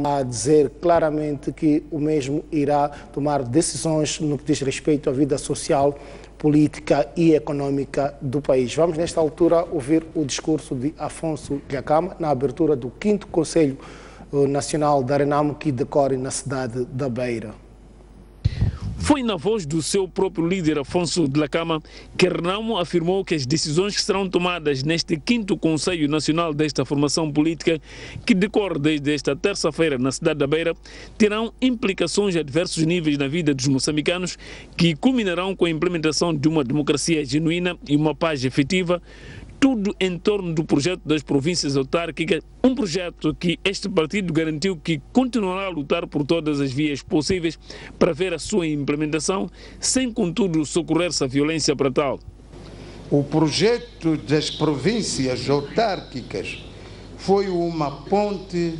a dizer claramente que o mesmo irá tomar decisões no que diz respeito à vida social, política e econômica do país. Vamos, nesta altura, ouvir o discurso de Afonso Dhlakama na abertura do 5º Conselho Nacional da Renamo, que decorre na cidade da Beira. Foi na voz do seu próprio líder, Afonso Dhlakama, que Renamo afirmou que as decisões que serão tomadas neste 5º Conselho Nacional desta formação política, que decorre desde esta terça-feira na cidade da Beira, terão implicações a diversos níveis na vida dos moçambicanos, que culminarão com a implementação de uma democracia genuína e uma paz efetiva, tudo em torno do projeto das províncias autárquicas, um projeto que este partido garantiu que continuará a lutar por todas as vias possíveis para ver a sua implementação, sem contudo socorrer-se à violência para tal. O projeto das províncias autárquicas foi uma ponte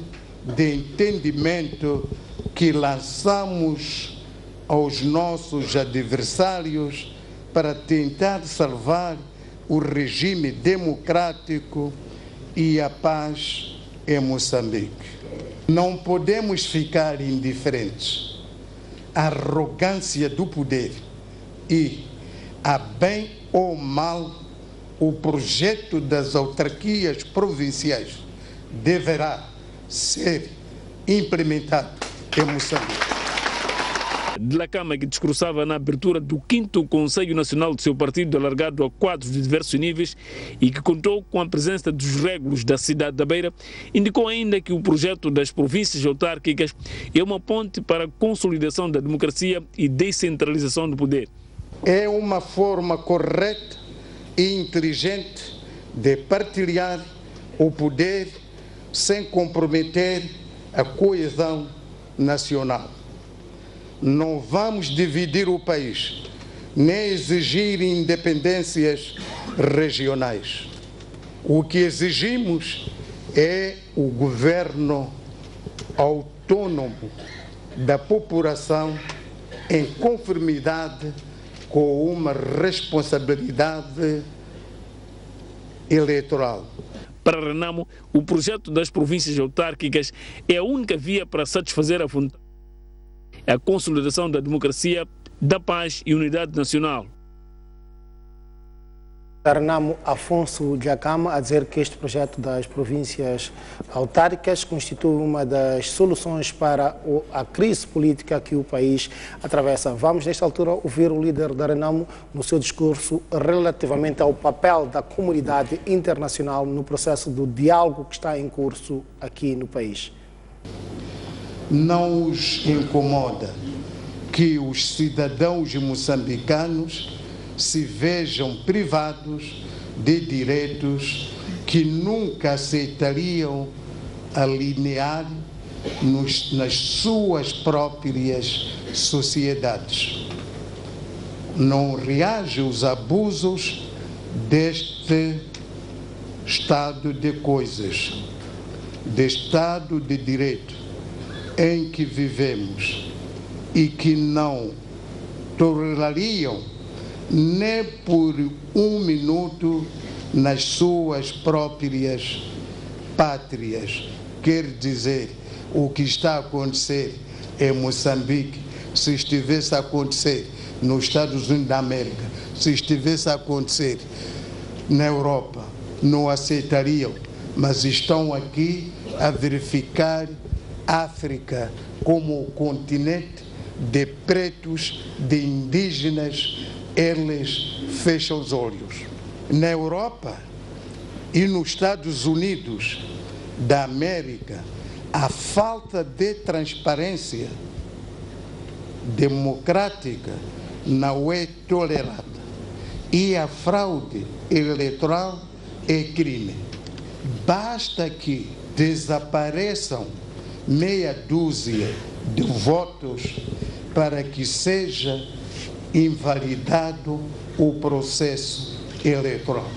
de entendimento que lançamos aos nossos adversários para tentar salvar o regime democrático e a paz em Moçambique. Não podemos ficar indiferentes à arrogância do poder e, a bem ou mal, o projeto das autarquias provinciais deverá ser implementado em Moçambique. Dhlakama, que discursava na abertura do 5º Conselho Nacional do seu partido, alargado a quadros de diversos níveis e que contou com a presença dos régulos da cidade da Beira, indicou ainda que o projeto das províncias autárquicas é uma ponte para a consolidação da democracia e descentralização do poder. É uma forma correta e inteligente de partilhar o poder sem comprometer a coesão nacional. Não vamos dividir o país, nem exigir independências regionais. O que exigimos é o governo autônomo da população em conformidade com uma responsabilidade eleitoral. Para Renamo, o projeto das províncias autárquicas é a única via para satisfazer a vontade, a consolidação da democracia, da paz e unidade nacional. Renamo, Afonso Dhlakama, a dizer que este projeto das províncias autárquicas constitui uma das soluções para a crise política que o país atravessa. Vamos, nesta altura, ouvir o líder da Renamo no seu discurso relativamente ao papel da comunidade internacional no processo do diálogo que está em curso aqui no país. Não os incomoda que os cidadãos moçambicanos se vejam privados de direitos que nunca aceitariam alinear nas suas próprias sociedades. Não reage aos abusos deste estado de coisas, de estado de direito em que vivemos e que não tolerariam nem por um minuto nas suas próprias pátrias. Quer dizer, o que está a acontecer em Moçambique, se estivesse a acontecer nos Estados Unidos da América, se estivesse a acontecer na Europa, não aceitariam, mas estão aqui a verificar África como o continente de pretos, de indígenas. Eles fecham os olhos. Na Europa e nos Estados Unidos da América, a falta de transparência democrática não é tolerada e a fraude eleitoral é crime. Basta que desapareçam meia dúzia de votos para que seja invalidado o processo eleitoral.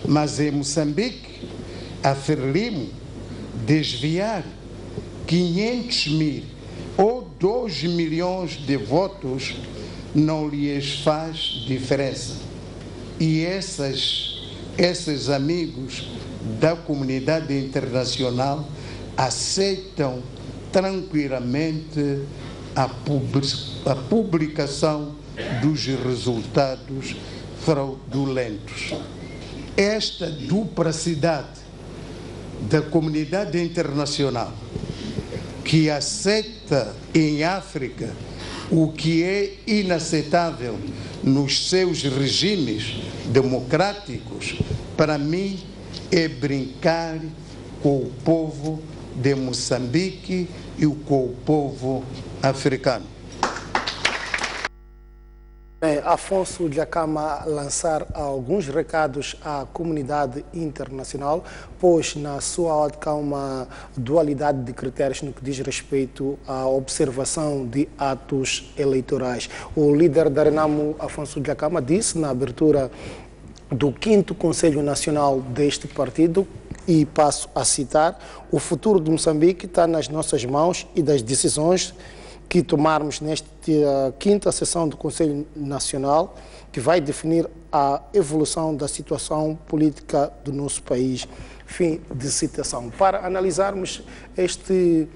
Mas em Moçambique, a Frelimo desviar 500 mil ou 2 milhões de votos não lhes faz diferença. E esses amigos da comunidade internacional aceitam tranquilamente a publicação dos resultados fraudulentos. Esta duplicidade da comunidade internacional, que aceita em África o que é inaceitável nos seus regimes democráticos, para mim é brincar com o povo de Moçambique e com o povo africano. Bem, Afonso Dhlakama lançar alguns recados à comunidade internacional, pois na sua ótica há uma dualidade de critérios no que diz respeito à observação de atos eleitorais. O líder da Renamo, Afonso Dhlakama, disse na abertura do 5º Conselho Nacional deste partido, e passo a citar: o futuro de Moçambique está nas nossas mãos e das decisões que tomarmos nesta 5ª sessão do Conselho Nacional, que vai definir a evolução da situação política do nosso país. Fim de citação. Para analisarmos estes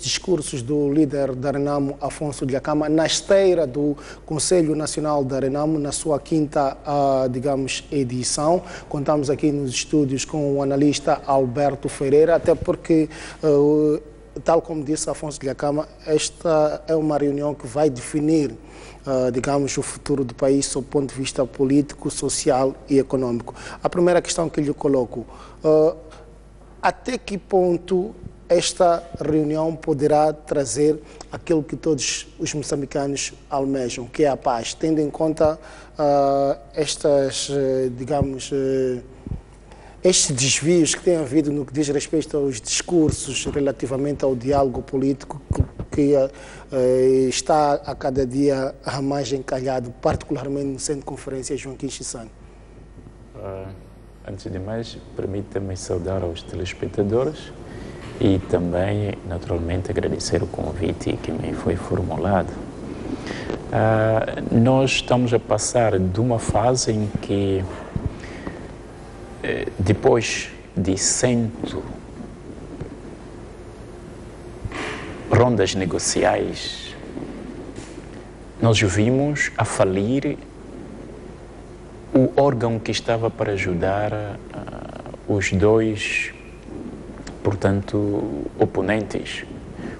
discursos do líder da Renamo, Afonso Dhlakama, na esteira do Conselho Nacional da Renamo, na sua 5ª, digamos, edição. Contamos aqui nos estúdios com o analista Alberto Ferreira, até porque, tal como disse Afonso Dhlakama, esta é uma reunião que vai definir, digamos, o futuro do país sob o ponto de vista político, social e econômico. A primeira questão que lhe coloco: até que ponto esta reunião poderá trazer aquilo que todos os moçambicanos almejam, que é a paz, tendo em conta digamos, estes desvios que têm havido no que diz respeito aos discursos relativamente ao diálogo político que está a cada dia mais encalhado, particularmente no Centro de Conferência Joaquim Chissano? Antes de mais, permita-me saudar aos telespectadores e também, naturalmente, agradecer o convite que me foi formulado. Nós estamos a passar de uma fase em que, depois de 100 rondas negociais, nós vimos a falir o órgão que estava para ajudar os dois, portanto, oponentes,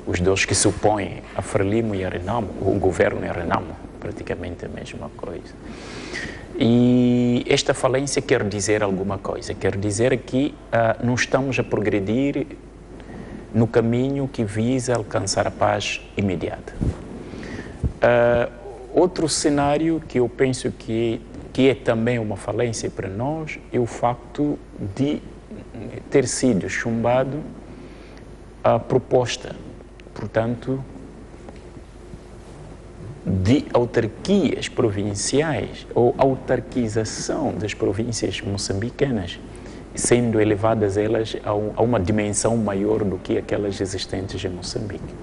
os dois que se opõem, a Frelimo e a Renamo, o governo e a Renamo, praticamente a mesma coisa. E esta falência quer dizer alguma coisa, quer dizer que não estamos a progredir no caminho que visa alcançar a paz imediata. Outro cenário que eu penso que é também uma falência para nós é o facto de ter sido chumbado a proposta, portanto, de autarquias provinciais ou autarquização das províncias moçambicanas, sendo elevadas elas a uma dimensão maior do que aquelas existentes em Moçambique.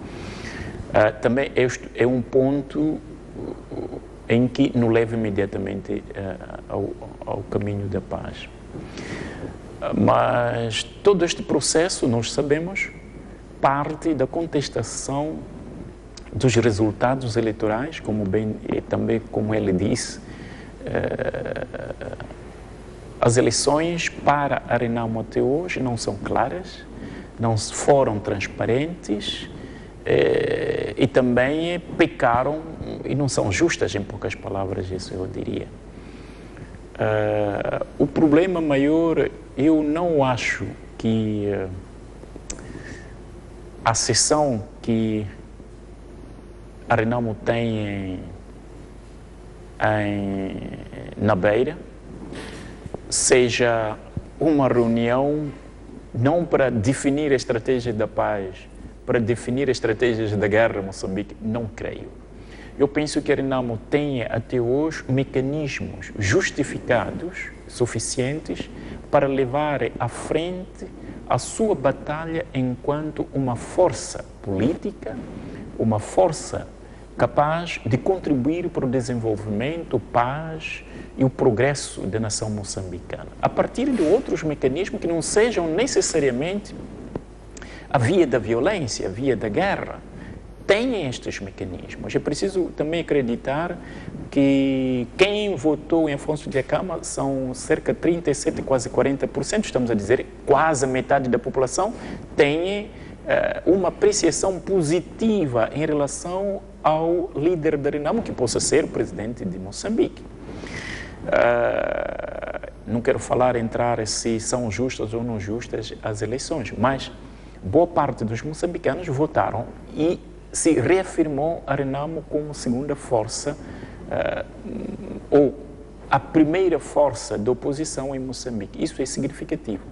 Também este é um ponto em que nos leva imediatamente ao caminho da paz. Mas todo este processo, nós sabemos, parte da contestação dos resultados eleitorais, como bem e também como ele disse, as eleições para a Renamo até hoje não são claras, não foram transparentes e também pecaram e não são justas, em poucas palavras, isso eu diria. O problema maior, eu não acho que a sessão que a Renamo tem na Beira seja uma reunião não para definir a estratégia da paz, para definir estratégias da guerra em Moçambique, não creio. Eu penso que a Renamo tenha até hoje mecanismos justificados, suficientes, para levar à frente a sua batalha enquanto uma força política, uma força capaz de contribuir para o desenvolvimento, paz e o progresso da nação moçambicana, a partir de outros mecanismos que não sejam necessariamente a via da violência, a via da guerra, têm estes mecanismos. É preciso também acreditar que quem votou em Afonso Dhlakama são cerca de 37%, quase 40%, estamos a dizer, quase a metade da população tem uma apreciação positiva em relação ao líder da Renamo, que possa ser o presidente de Moçambique. Não quero entrar se são justas ou não justas as eleições, mas boa parte dos moçambicanos votaram e se reafirmou a Renamo como segunda força ou a primeira força de oposição em Moçambique. Isso é significativo.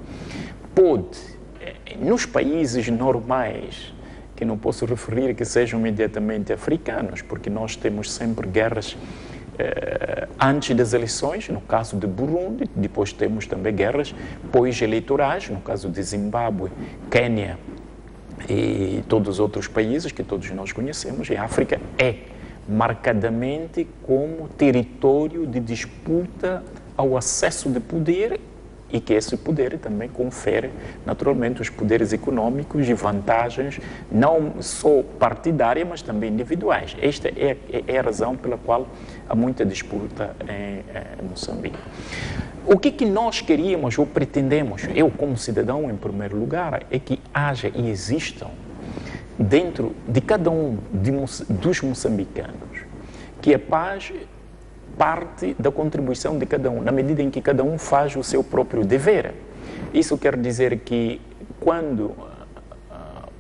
Nos países normais, que não posso referir que sejam imediatamente africanos, porque nós temos sempre guerras antes das eleições, no caso de Burundi, depois temos também guerras pós-eleitorais, no caso de Zimbábue, Quênia e todos os outros países que todos nós conhecemos. E a África é marcadamente como território de disputa ao acesso de poder e que esse poder também confere, naturalmente, os poderes econômicos e vantagens, não só partidárias, mas também individuais. Esta é a razão pela qual há muita disputa em Moçambique. O que nós queríamos ou pretendemos, eu como cidadão em primeiro lugar, é que haja e existam dentro de cada um dos moçambicanos que a paz parte da contribuição de cada um, na medida em que cada um faz o seu próprio dever. Isso quer dizer que quando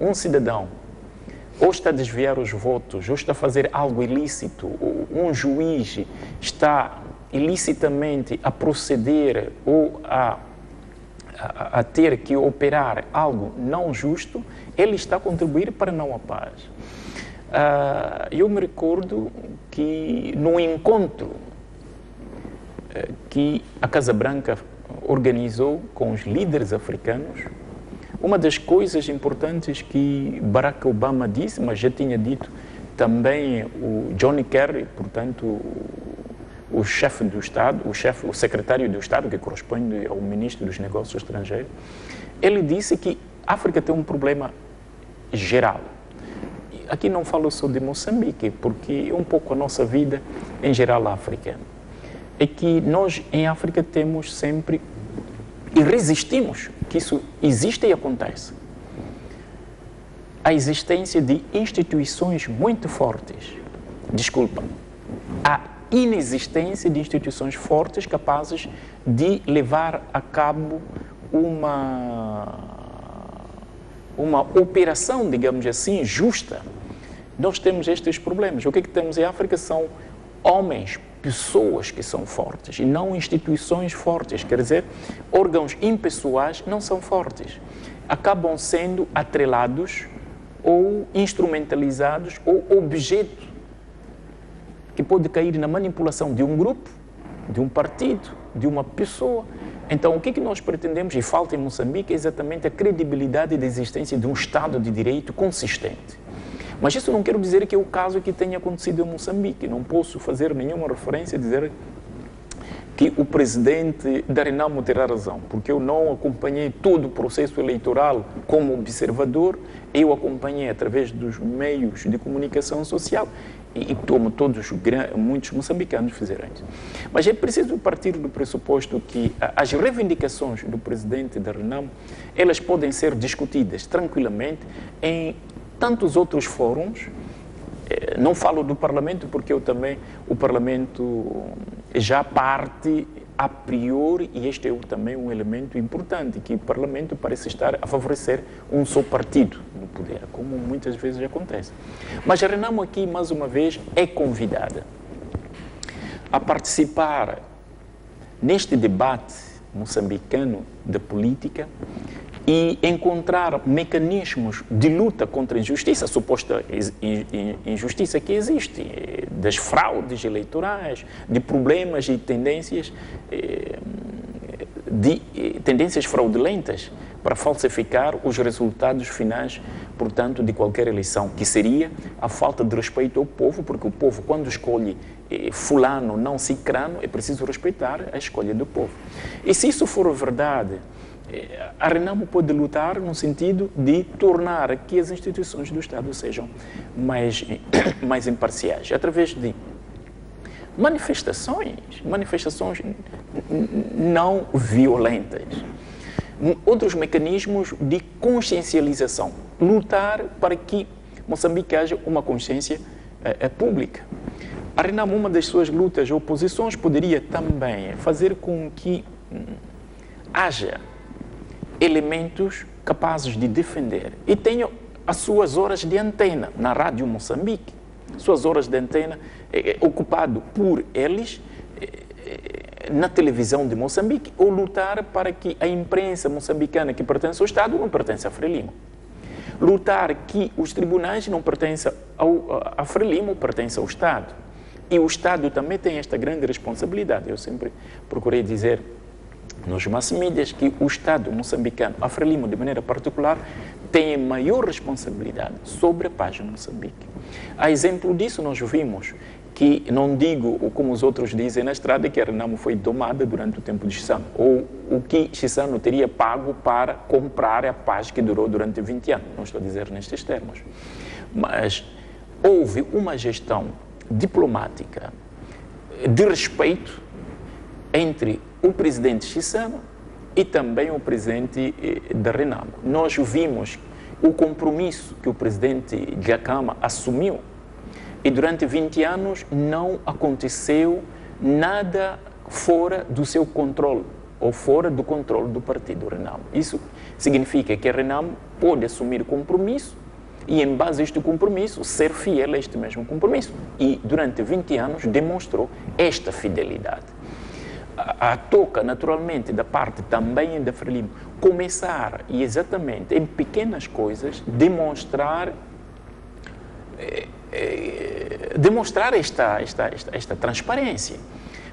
um cidadão ou está a desviar os votos, ou está a fazer algo ilícito, ou um juiz está ilicitamente a proceder ou a ter que operar algo não justo, ele está a contribuir para não a paz. Eu me recordo que no encontro que a Casa Branca organizou com os líderes africanos, uma das coisas importantes que Barack Obama disse, mas já tinha dito também o Johnny Kerry, portanto, o chefe do Estado, o secretário do Estado, que corresponde ao ministro dos Negócios Estrangeiros, ele disse que a África tem um problema geral. Aqui não falo só de Moçambique, porque é um pouco a nossa vida em geral africana. É que nós em África temos sempre e resistimos que isso existe e acontece. A existência de instituições muito fortes. Desculpa. A inexistência de instituições fortes capazes de levar a cabo uma operação, digamos assim, justa. Nós temos estes problemas. O que temos em África são homens, pessoas que são fortes e não instituições fortes. Quer dizer, órgãos impessoais não são fortes. Acabam sendo atrelados ou instrumentalizados ou objeto que pode cair na manipulação de um grupo, de um partido, de uma pessoa. Então, o que nós pretendemos, e falta em Moçambique, é exatamente a credibilidade da existência de um Estado de Direito consistente. Mas isso não quer dizer que é o caso que tenha acontecido em Moçambique. Não posso fazer nenhuma referência a dizer que o presidente da Renamo terá razão, porque eu não acompanhei todo o processo eleitoral como observador, eu acompanhei através dos meios de comunicação social e como muitos moçambicanos fizeram isso. Mas é preciso partir do pressuposto que as reivindicações do presidente da Renamo, elas podem ser discutidas tranquilamente em tantos outros fóruns. Não falo do Parlamento, porque o Parlamento já parte a priori, e este é também um elemento importante, que o Parlamento parece estar a favorecer um só partido no poder, como muitas vezes acontece. Mas a Renamo aqui, mais uma vez, é convidada a participar neste debate moçambicano da política e encontrar mecanismos de luta contra a injustiça, a suposta injustiça que existe, das fraudes eleitorais, de problemas e tendências, tendências fraudulentas para falsificar os resultados finais, portanto, de qualquer eleição, que seria a falta de respeito ao povo, porque o povo, quando escolhe fulano, não cicrano, é preciso respeitar a escolha do povo. E se isso for verdade, A Renamo pode lutar no sentido de tornar que as instituições do Estado sejam mais imparciais, através de manifestações não violentas. Outros mecanismos de consciencialização, lutar para que Moçambique haja uma consciência pública. A Renamo, uma das suas lutas ou posições, poderia também fazer com que haja elementos capazes de defender e tenham as suas horas de antena na Rádio Moçambique, suas horas de antena ocupado por eles na televisão de Moçambique, ou lutar para que a imprensa moçambicana que pertence ao Estado não pertence a Frelimo. Lutar que os tribunais não pertencem a Frelimo, pertencem ao Estado. E o Estado também tem esta grande responsabilidade. Eu sempre procurei dizer nos mass medias que o Estado moçambicano, a Frelimo de maneira particular, tem maior responsabilidade sobre a paz em Moçambique. A exemplo disso, nós vimos que, não digo como os outros dizem na estrada, que a Renamo foi domada durante o tempo de Chissano, ou o que Chissano teria pago para comprar a paz que durou durante 20 anos. Não estou a dizer nestes termos. Mas houve uma gestão diplomática de respeito entre o presidente Chissano e também o presidente da Renamo. Nós vimos o compromisso que o presidente Dhlakama assumiu e durante 20 anos não aconteceu nada fora do seu controle ou fora do controle do partido Renamo. Isso significa que a Renamo pode assumir compromisso e, em base a este compromisso, ser fiel a este mesmo compromisso. E durante 20 anos demonstrou esta fidelidade. A toca, naturalmente, da parte também da Frelimo, começar e exatamente em pequenas coisas demonstrar esta transparência.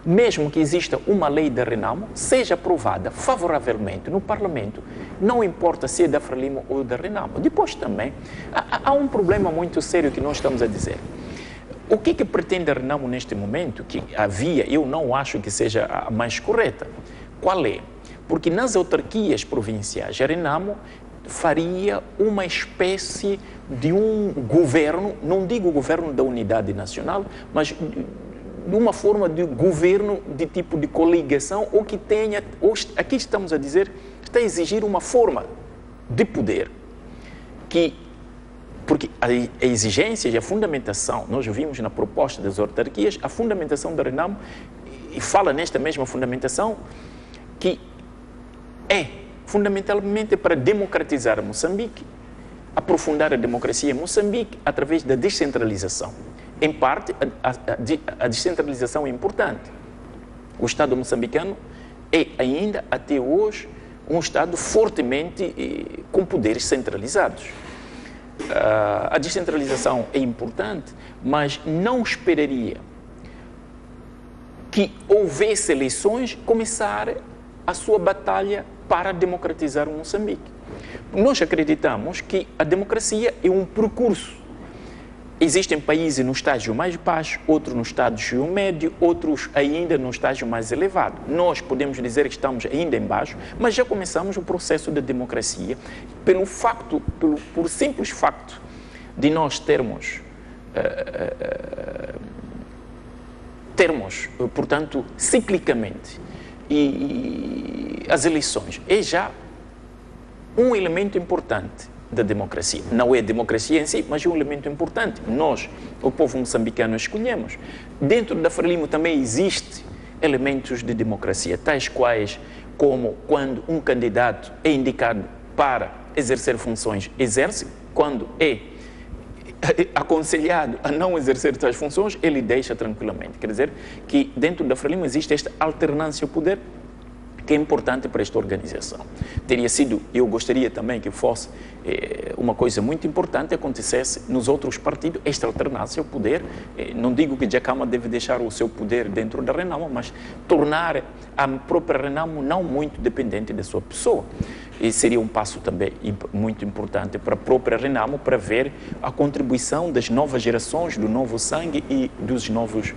Mesmo que exista uma lei da Renamo, seja aprovada favoravelmente no Parlamento, não importa se é da Frelimo ou da Renamo. Depois também, há um problema muito sério que nós estamos a dizer. O que pretende a Renamo neste momento, que havia, eu não acho que seja a mais correta. Qual é? Porque nas autarquias provinciais, a Renamo faria uma espécie de um governo, não digo governo da unidade nacional, mas de uma forma de governo de tipo de coligação, ou que tenha, aqui estamos a dizer, está a exigir uma forma de poder que, porque a exigência e a fundamentação, nós vimos na proposta das autarquias, a fundamentação da Renamo, e fala nesta mesma fundamentação, que é fundamentalmente para democratizar Moçambique, aprofundar a democracia em Moçambique através da descentralização. Em parte, a descentralização é importante. O Estado moçambicano é ainda, até hoje, um Estado fortemente com poderes centralizados. A descentralização é importante, mas não esperaria que houvesse eleições começar a sua batalha para democratizar o Moçambique. Nós acreditamos que a democracia é um percurso. Existem países no estágio mais baixo, outros no estágio médio, outros ainda no estágio mais elevado. Nós podemos dizer que estamos ainda em baixo, mas já começamos o processo da democracia por simples facto de nós termos, portanto, ciclicamente, e as eleições é já um elemento importante da democracia. Não é a democracia em si, mas é um elemento importante. Nós, o povo moçambicano, escolhemos. Dentro da Frelimo também existe elementos de democracia, tais quais como quando um candidato é indicado para exercer funções, exerce, quando é aconselhado a não exercer tais funções, ele deixa tranquilamente. Quer dizer que dentro da Frelimo existe esta alternância ao poder, que é importante para esta organização. Eu gostaria também que fosse uma coisa muito importante acontecesse nos outros partidos, esta alternância ao poder. Não digo que Dhlakama deve deixar o seu poder dentro da Renamo, mas tornar a própria Renamo não muito dependente da sua pessoa. E seria um passo também muito importante para a própria Renamo, para ver a contribuição das novas gerações, do novo sangue e dos novos,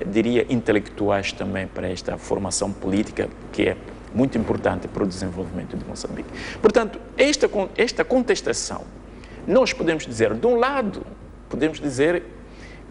diria, intelectuais também para esta formação política que é muito importante para o desenvolvimento de Moçambique. Portanto, esta contestação, nós podemos dizer, de um lado, podemos dizer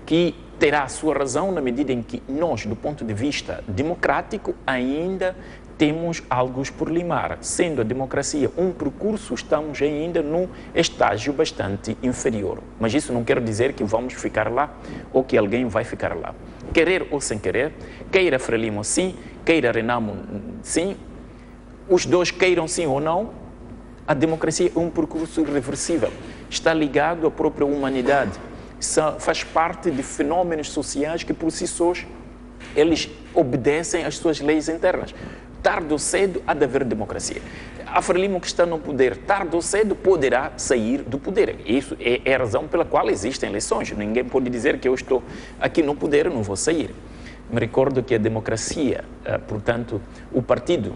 que terá a sua razão na medida em que nós, do ponto de vista democrático, ainda temos algo por limar. Sendo a democracia um percurso, estamos ainda num estágio bastante inferior. Mas isso não quer dizer que vamos ficar lá ou que alguém vai ficar lá. Querer ou sem querer, queira Frelimo sim, queira Renamo sim, os dois queiram sim ou não, a democracia é um percurso irreversível. Está ligado à própria humanidade. Faz parte de fenômenos sociais que, por si sós, eles obedecem às suas leis internas. Tarde ou cedo há de haver democracia. A Frelimo que está no poder, tarde ou cedo poderá sair do poder. Isso é a razão pela qual existem eleições. Ninguém pode dizer que eu estou aqui no poder e não vou sair. Me recordo que a democracia, portanto, o partido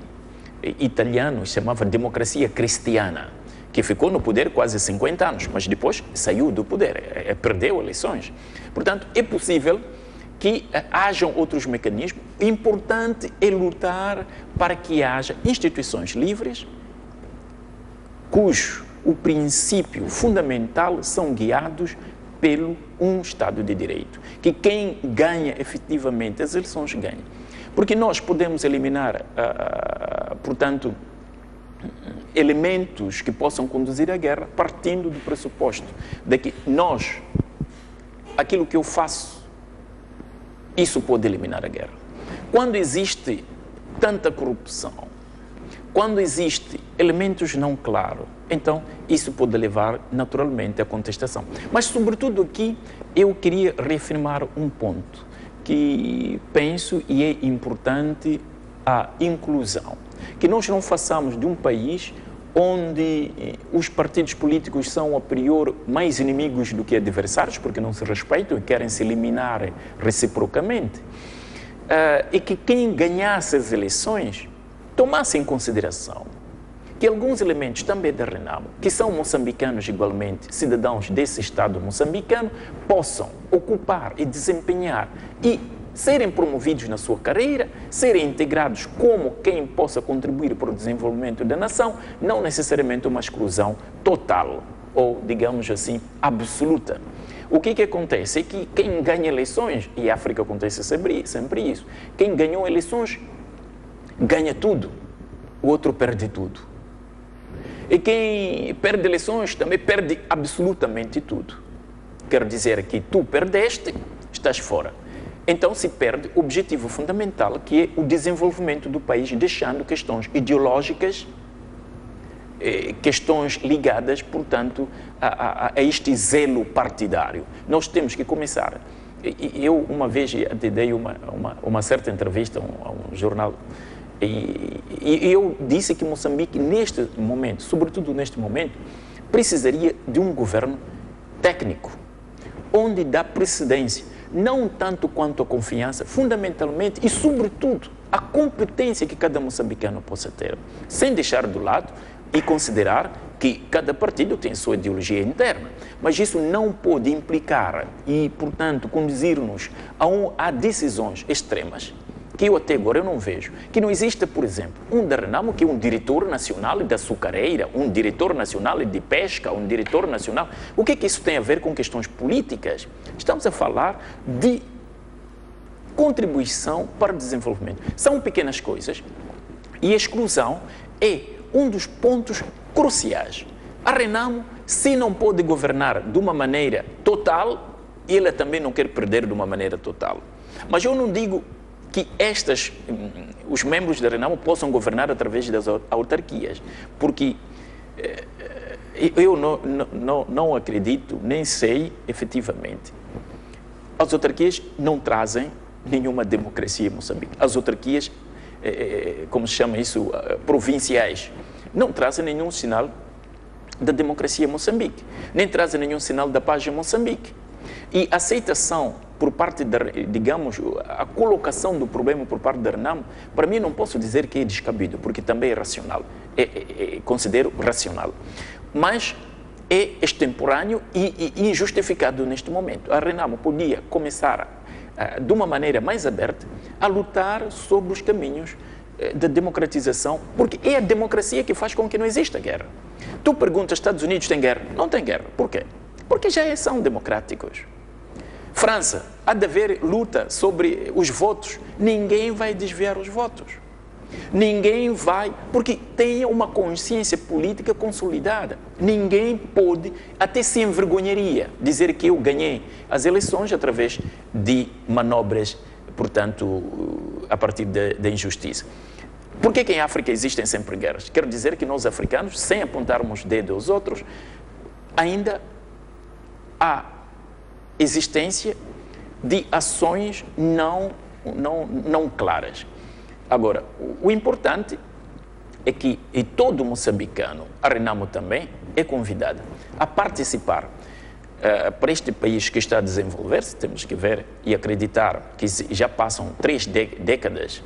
italiano chamava Democracia Cristiana, que ficou no poder quase 50 anos, mas depois saiu do poder, perdeu eleições. Portanto, é possível que hajam outros mecanismos. Importante é lutar para que haja instituições livres, cujo o princípio fundamental são guiados pelo um Estado de Direito. Que quem ganha efetivamente as eleições ganha. Porque nós podemos eliminar, portanto, elementos que possam conduzir à guerra partindo do pressuposto de que nós, aquilo que eu faço, isso pode eliminar a guerra. Quando existe tanta corrupção, quando existe elementos não claros, então isso pode levar naturalmente à contestação. Mas, sobretudo aqui, eu queria reafirmar um ponto que penso e é importante, a inclusão. Que nós não façamos de um país onde os partidos políticos são a priori mais inimigos do que adversários, porque não se respeitam e querem se eliminar reciprocamente, e que quem ganhasse as eleições tomasse em consideração que alguns elementos também da Renamo, que são moçambicanos igualmente, cidadãos desse Estado moçambicano, possam ocupar e desempenhar e serem promovidos na sua carreira, serem integrados como quem possa contribuir para o desenvolvimento da nação, não necessariamente uma exclusão total ou, digamos assim, absoluta. O que acontece é que quem ganha eleições, e a África acontece sempre isso, quem ganhou eleições ganha tudo, o outro perde tudo. E quem perde eleições também perde absolutamente tudo. Quer dizer que tu perdeste, estás fora. Então se perde o objetivo fundamental, que é o desenvolvimento do país, deixando questões ideológicas, questões ligadas, portanto, a este zelo partidário. Nós temos que começar. Eu, uma vez, dei uma certa entrevista a um jornal, e eu disse que Moçambique, neste momento, sobretudo neste momento, precisaria de um governo técnico, onde dá precedência, não tanto quanto a confiança, fundamentalmente e sobretudo a competência que cada moçambicano possa ter, sem deixar de lado e considerar que cada partido tem a sua ideologia interna, mas isso não pode implicar e, portanto, conduzir-nos a decisões extremas, que eu até agora eu não vejo. Que não existe, por exemplo, um da Renamo que é um diretor nacional de açucareira, um diretor nacional de pesca, um diretor nacional. O que é que isso tem a ver com questões políticas? Estamos a falar de contribuição para o desenvolvimento. São pequenas coisas e a exclusão é um dos pontos cruciais. A Renamo, se não pode governar de uma maneira total, ela também não quer perder de uma maneira total. Mas eu não digo que os membros da Renamo possam governar através das autarquias, porque eu não acredito, nem sei efetivamente. As autarquias não trazem nenhuma democracia em Moçambique. As autarquias, como se chama isso, provinciais, não trazem nenhum sinal da democracia em Moçambique, nem trazem nenhum sinal da paz em Moçambique. E a aceitação por parte da, digamos, a colocação do problema por parte da Renamo, para mim não posso dizer que é descabido, porque também é racional, considero racional. Mas é extemporâneo e injustificado neste momento. A Renamo podia começar, de uma maneira mais aberta, a lutar sobre os caminhos da democratização, porque é a democracia que faz com que não exista guerra. Tu perguntas, Estados Unidos tem guerra? Não tem guerra. Por quê? Porque já são democráticos. França, há de haver luta sobre os votos. Ninguém vai desviar os votos. Ninguém vai, porque tem uma consciência política consolidada. Ninguém pode, até se envergonharia, dizer que eu ganhei as eleições através de manobras, portanto, a partir da injustiça. Por que em África existem sempre guerras? Quero dizer que nós africanos, sem apontarmos dedo aos outros, ainda há existência de ações não claras. Agora, o importante é que todo moçambicano, a Renamo também, é convidada a participar para este país que está a desenvolver-se. Temos que ver e acreditar que já passam 3 décadas,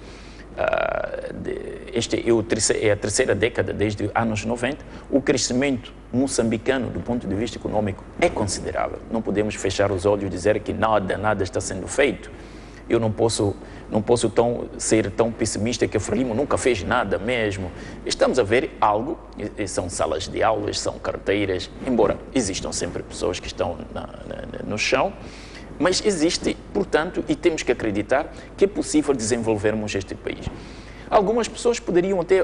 esta é a terceira década desde os anos 90, o crescimento moçambicano do ponto de vista econômico é considerável. Não podemos fechar os olhos e dizer que nada está sendo feito. Eu não posso ser tão pessimista que a Frelimo nunca fez nada mesmo. Estamos a ver algo, são salas de aulas, são carteiras, embora existam sempre pessoas que estão no chão, mas existe, portanto, e temos que acreditar que é possível desenvolvermos este país. Algumas pessoas poderiam até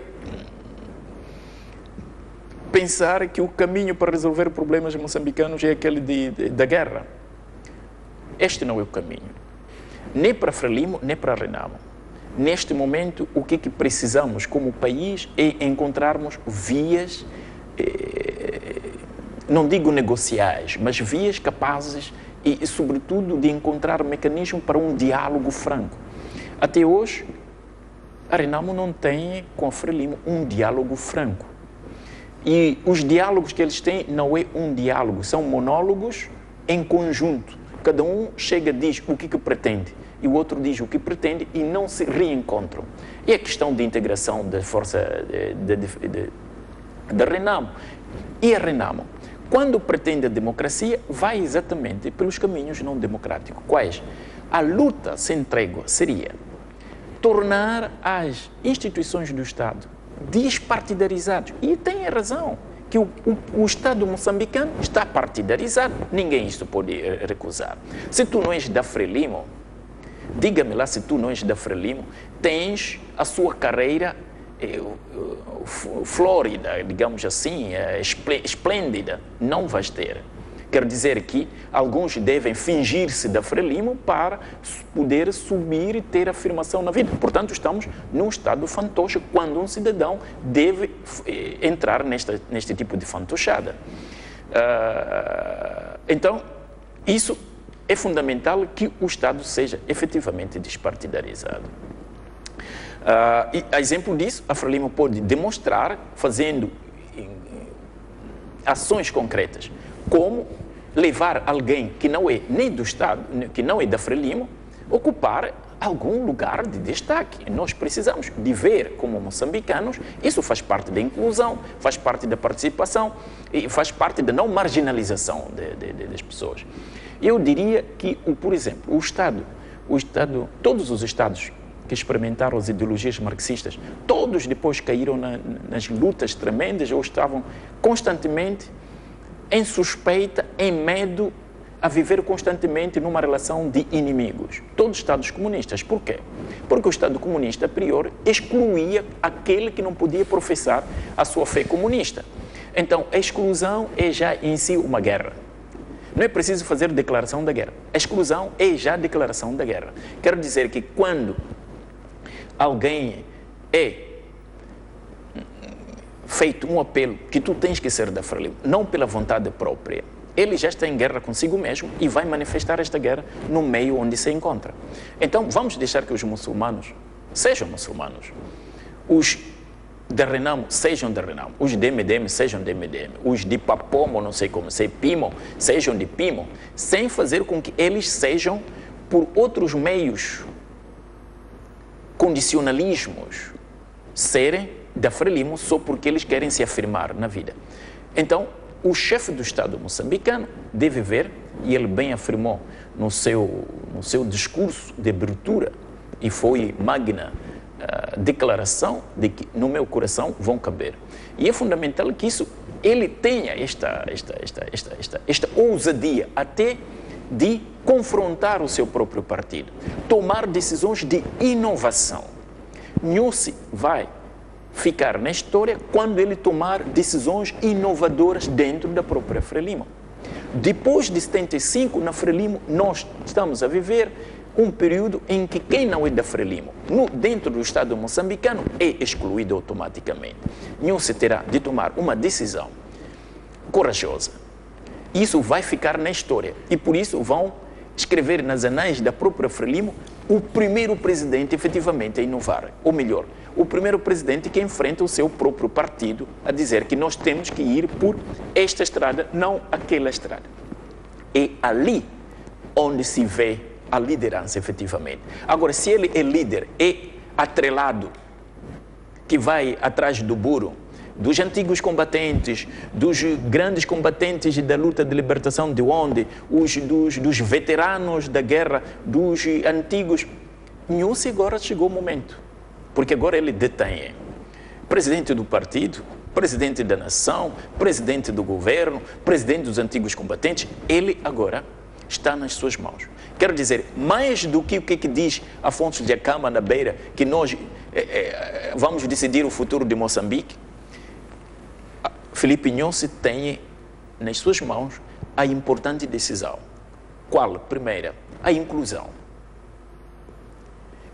pensar que o caminho para resolver problemas moçambicanos é aquele da guerra. Este não é o caminho. Nem para Frelimo, nem para Renamo. Neste momento, o que precisamos como país é encontrarmos vias, não digo negociais, mas vias capazes e, sobretudo, de encontrar mecanismo para um diálogo franco. Até hoje, a Renamo não tem com a Frelimo um diálogo franco. E os diálogos que eles têm não é um diálogo, são monólogos em conjunto. Cada um chega e diz o que pretende, e o outro diz o que pretende e não se reencontram. E a questão de integração da força da Renamo. E a Renamo, quando pretende a democracia, vai exatamente pelos caminhos não democráticos. Quais? A luta sem trégua seria tornar as instituições do Estado despartidarizadas. E tem razão, que o Estado moçambicano está partidarizado. Ninguém isso pode recusar. Se tu não és da Frelimo, diga-me lá, se tu não és da Frelimo, tens a sua carreira flórida, digamos assim, esplêndida. Não vais ter. Quer dizer que alguns devem fingir-se da Frelimo para poder subir e ter afirmação na vida. Portanto, estamos num estado fantoche quando um cidadão deve entrar neste tipo de fantochada. Então, isso é fundamental que o Estado seja efetivamente despartidarizado. E a exemplo disso, a Frelimo pode demonstrar, fazendo ações concretas, como levar alguém que não é nem do Estado, que não é da Frelimo, ocupar algum lugar de destaque. Nós precisamos de ver, como moçambicanos, isso faz parte da inclusão, faz parte da participação e faz parte da não marginalização das pessoas. Eu diria que, por exemplo, o Estado, todos os Estados que experimentaram as ideologias marxistas, todos depois caíram nas lutas tremendas ou estavam constantemente em suspeita, em medo, a viver constantemente numa relação de inimigos. Todos os Estados comunistas. Por quê? Porque o Estado comunista, a priori, excluía aquele que não podia professar a sua fé comunista. Então, a exclusão é já em si uma guerra. Não é preciso fazer declaração da guerra. A exclusão é já declaração da guerra. Quero dizer que quando alguém é feito um apelo que tu tens que ser da Frelimo, não pela vontade própria, ele já está em guerra consigo mesmo e vai manifestar esta guerra no meio onde se encontra. Então, vamos deixar que os muçulmanos sejam muçulmanos. Os da Renamo sejam da Renamo. Os de MDM sejam de MDM. Os de Papomo, não sei como, sei Pimo, sejam de Pimo, sem fazer com que eles sejam, por outros meios, condicionalismos, serem da Frelimo só porque eles querem se afirmar na vida. Então, o chefe do Estado moçambicano deve ver, e ele bem afirmou no seu discurso de abertura, e foi magna declaração de que no meu coração vão caber. E é fundamental que ele tenha esta ousadia até de confrontar o seu próprio partido, tomar decisões de inovação. Nyusi vai ficar na história quando ele tomar decisões inovadoras dentro da própria Frelimo. Depois de 75, na Frelimo, nós estamos a viver um período em que quem não é da Frelimo, dentro do Estado moçambicano, é excluído automaticamente. Nyusi terá de tomar uma decisão corajosa. Isso vai ficar na história e por isso vão escrever nas anais da própria Frelimo o primeiro presidente efetivamente a inovar, ou melhor, o primeiro presidente que enfrenta o seu próprio partido a dizer que nós temos que ir por esta estrada, não aquela estrada. É ali onde se vê a liderança efetivamente. Agora, se ele é líder, é atrelado, que vai atrás do burro, dos antigos combatentes, dos grandes combatentes da luta de libertação de onde, dos veteranos da guerra, dos antigos. Nyusi agora chegou o momento, porque agora ele detém presidente do partido, presidente da nação, presidente do governo, presidente dos antigos combatentes. Ele agora está nas suas mãos. Quero dizer, mais do que o que diz Afonso Dhlakama na beira, que nós vamos decidir o futuro de Moçambique, Filipe Nyusi tem nas suas mãos a importante decisão. Qual? Primeira, a inclusão.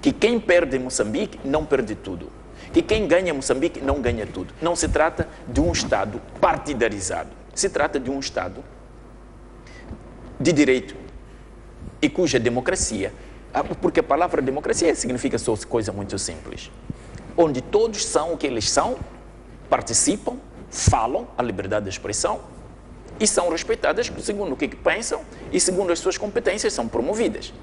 Que quem perde Moçambique não perde tudo. Que quem ganha Moçambique não ganha tudo. Não se trata de um Estado partidarizado. Se trata de um Estado de direito e cuja democracia, porque a palavra democracia significa só coisa muito simples, onde todos são o que eles são, participam, falam a liberdade de expressão e são respeitadas segundo o que pensam e segundo as suas competências são promovidas.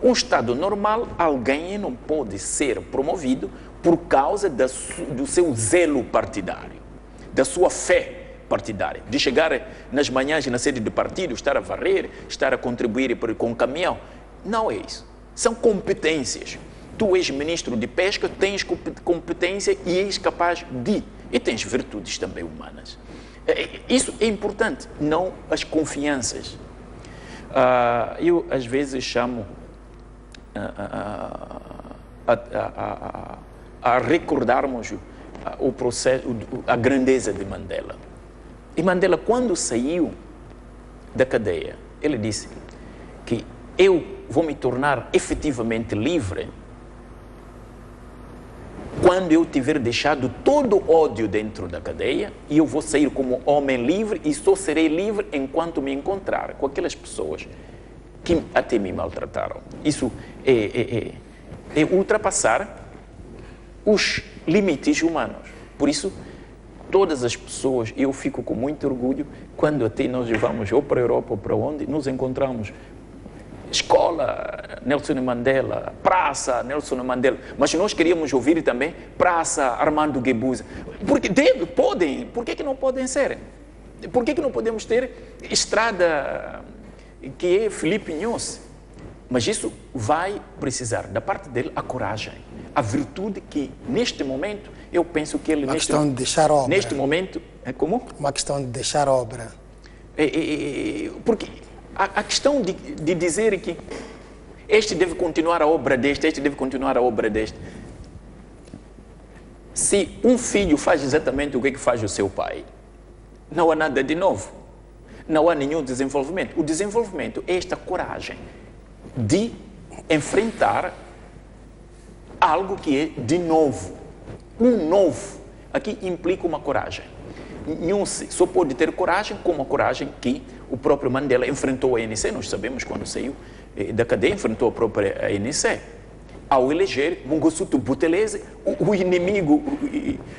Um Estado normal, alguém não pode ser promovido por causa do seu zelo partidário, da sua fé partidária, de chegar nas manhãs na sede do partido, estar a varrer, estar a contribuir com o caminhão. Não é isso. São competências. Tu és ministro de pesca, tens competência e és capaz de... E tens virtudes também humanas. Isso é importante, não as confianças. Eu, às vezes, chamo a recordarmos o processo, a grandeza de Mandela. E Mandela, quando saiu da cadeia, ele disse que eu vou me tornar efetivamente livre quando eu tiver deixado todo o ódio dentro da cadeia e eu vou sair como homem livre e só serei livre enquanto me encontrar com aquelas pessoas que até me maltrataram. Isso é ultrapassar os limites humanos. Por isso, todas as pessoas, eu fico com muito orgulho quando até nós vamos ou para a Europa ou para onde, nos encontramos escola Nelson Mandela, praça Nelson Mandela, mas nós queríamos ouvir também praça Armando Guebuza. Porque podem, por que não podem ser? Por que não podemos ter estrada que é Filipe Nyusi? Mas isso vai precisar da parte dele a coragem, a virtude que neste momento eu penso que ele... Uma questão de deixar obra. Neste momento, é como? Uma questão de deixar obra. Porque a questão de dizer que este deve continuar a obra deste, este deve continuar a obra deste. Se um filho faz exatamente o que faz o seu pai, não há nada de novo. Não há nenhum desenvolvimento. O desenvolvimento é esta coragem de enfrentar algo que é de novo. Um novo. Aqui implica uma coragem. Nyusi só pode ter coragem como a coragem que o próprio Mandela enfrentou a ANC. Nós sabemos quando saiu da cadeia, enfrentou a própria ANC. Ao eleger Mangosuthu Buthelezi, o inimigo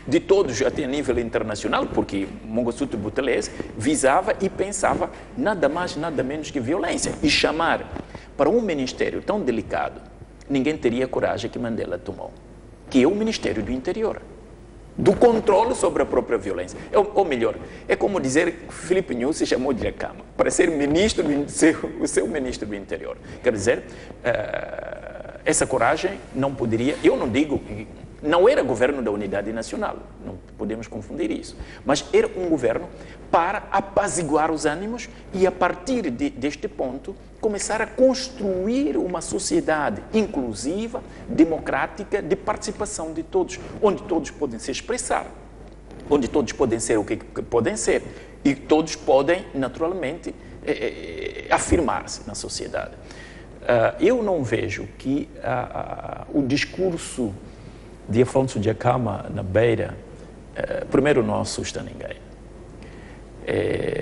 de todos, até a nível internacional, porque Mangosuthu Buthelezi visava e pensava nada mais, nada menos que violência. E chamar para um ministério tão delicado, ninguém teria a coragem que Mandela tomou, que é o Ministério do Interior, do controle sobre a própria violência. Ou melhor, é como dizer que Filipe Nyusi chamou de Dhlakama para ser ministro o seu ministro do Interior. Quer dizer, essa coragem não poderia, eu não digo, não era governo da unidade nacional, não podemos confundir isso, mas era um governo para apaziguar os ânimos e, a partir deste ponto, começar a construir uma sociedade inclusiva, democrática, de participação de todos, onde todos podem se expressar, onde todos podem ser o que podem ser e todos podem, naturalmente, afirmar-se na sociedade. Eu não vejo que o discurso de Afonso Dhlakama na Beira, primeiro, não assusta ninguém.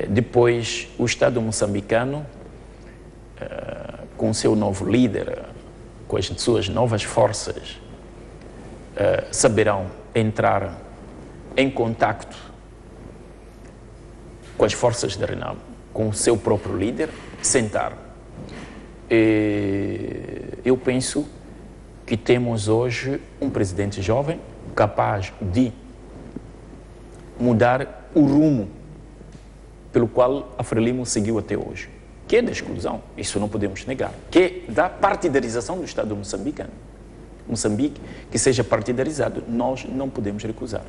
Depois, o Estado moçambicano, com o seu novo líder, com as suas novas forças, saberão entrar em contacto com as forças da Renamo, com o seu próprio líder, sentar. Eu penso que temos hoje um presidente jovem capaz de mudar o rumo pelo qual a Frelimo seguiu até hoje, que é da exclusão, isso não podemos negar, que é da partidarização do Estado moçambicano. Moçambique, que seja partidarizado, nós não podemos recusar.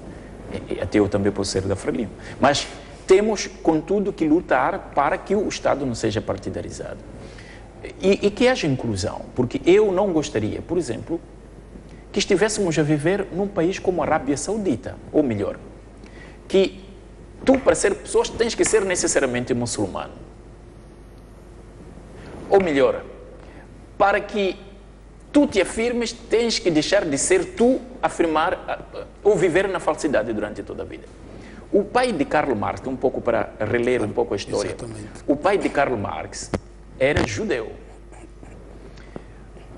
Até eu também posso ser da Frelimo. Mas temos, contudo, que lutar para que o Estado não seja partidarizado. E que haja inclusão, porque eu não gostaria, por exemplo, que estivéssemos a viver num país como a Arábia Saudita, ou melhor, que tu, para ser pessoa, tens que ser necessariamente muçulmano. Ou melhor, para que tu te afirmes, tens que deixar de ser tu, afirmar ou viver na falsidade durante toda a vida. O pai de Karl Marx, um pouco para reler um pouco a história, exatamente. O pai de Karl Marx era judeu.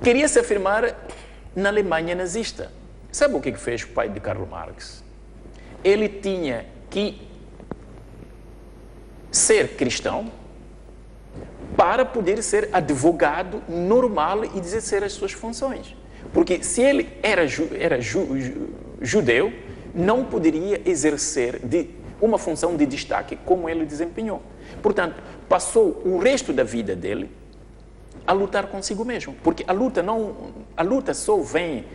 Queria se afirmar na Alemanha nazista. Sabe o que fez o pai de Karl Marx? Ele tinha que ser cristão para poder ser advogado normal e exercer as suas funções. Porque se ele era judeu, não poderia exercer uma função de destaque como ele desempenhou. Portanto, passou o resto da vida dele a lutar consigo mesmo, porque a luta só vem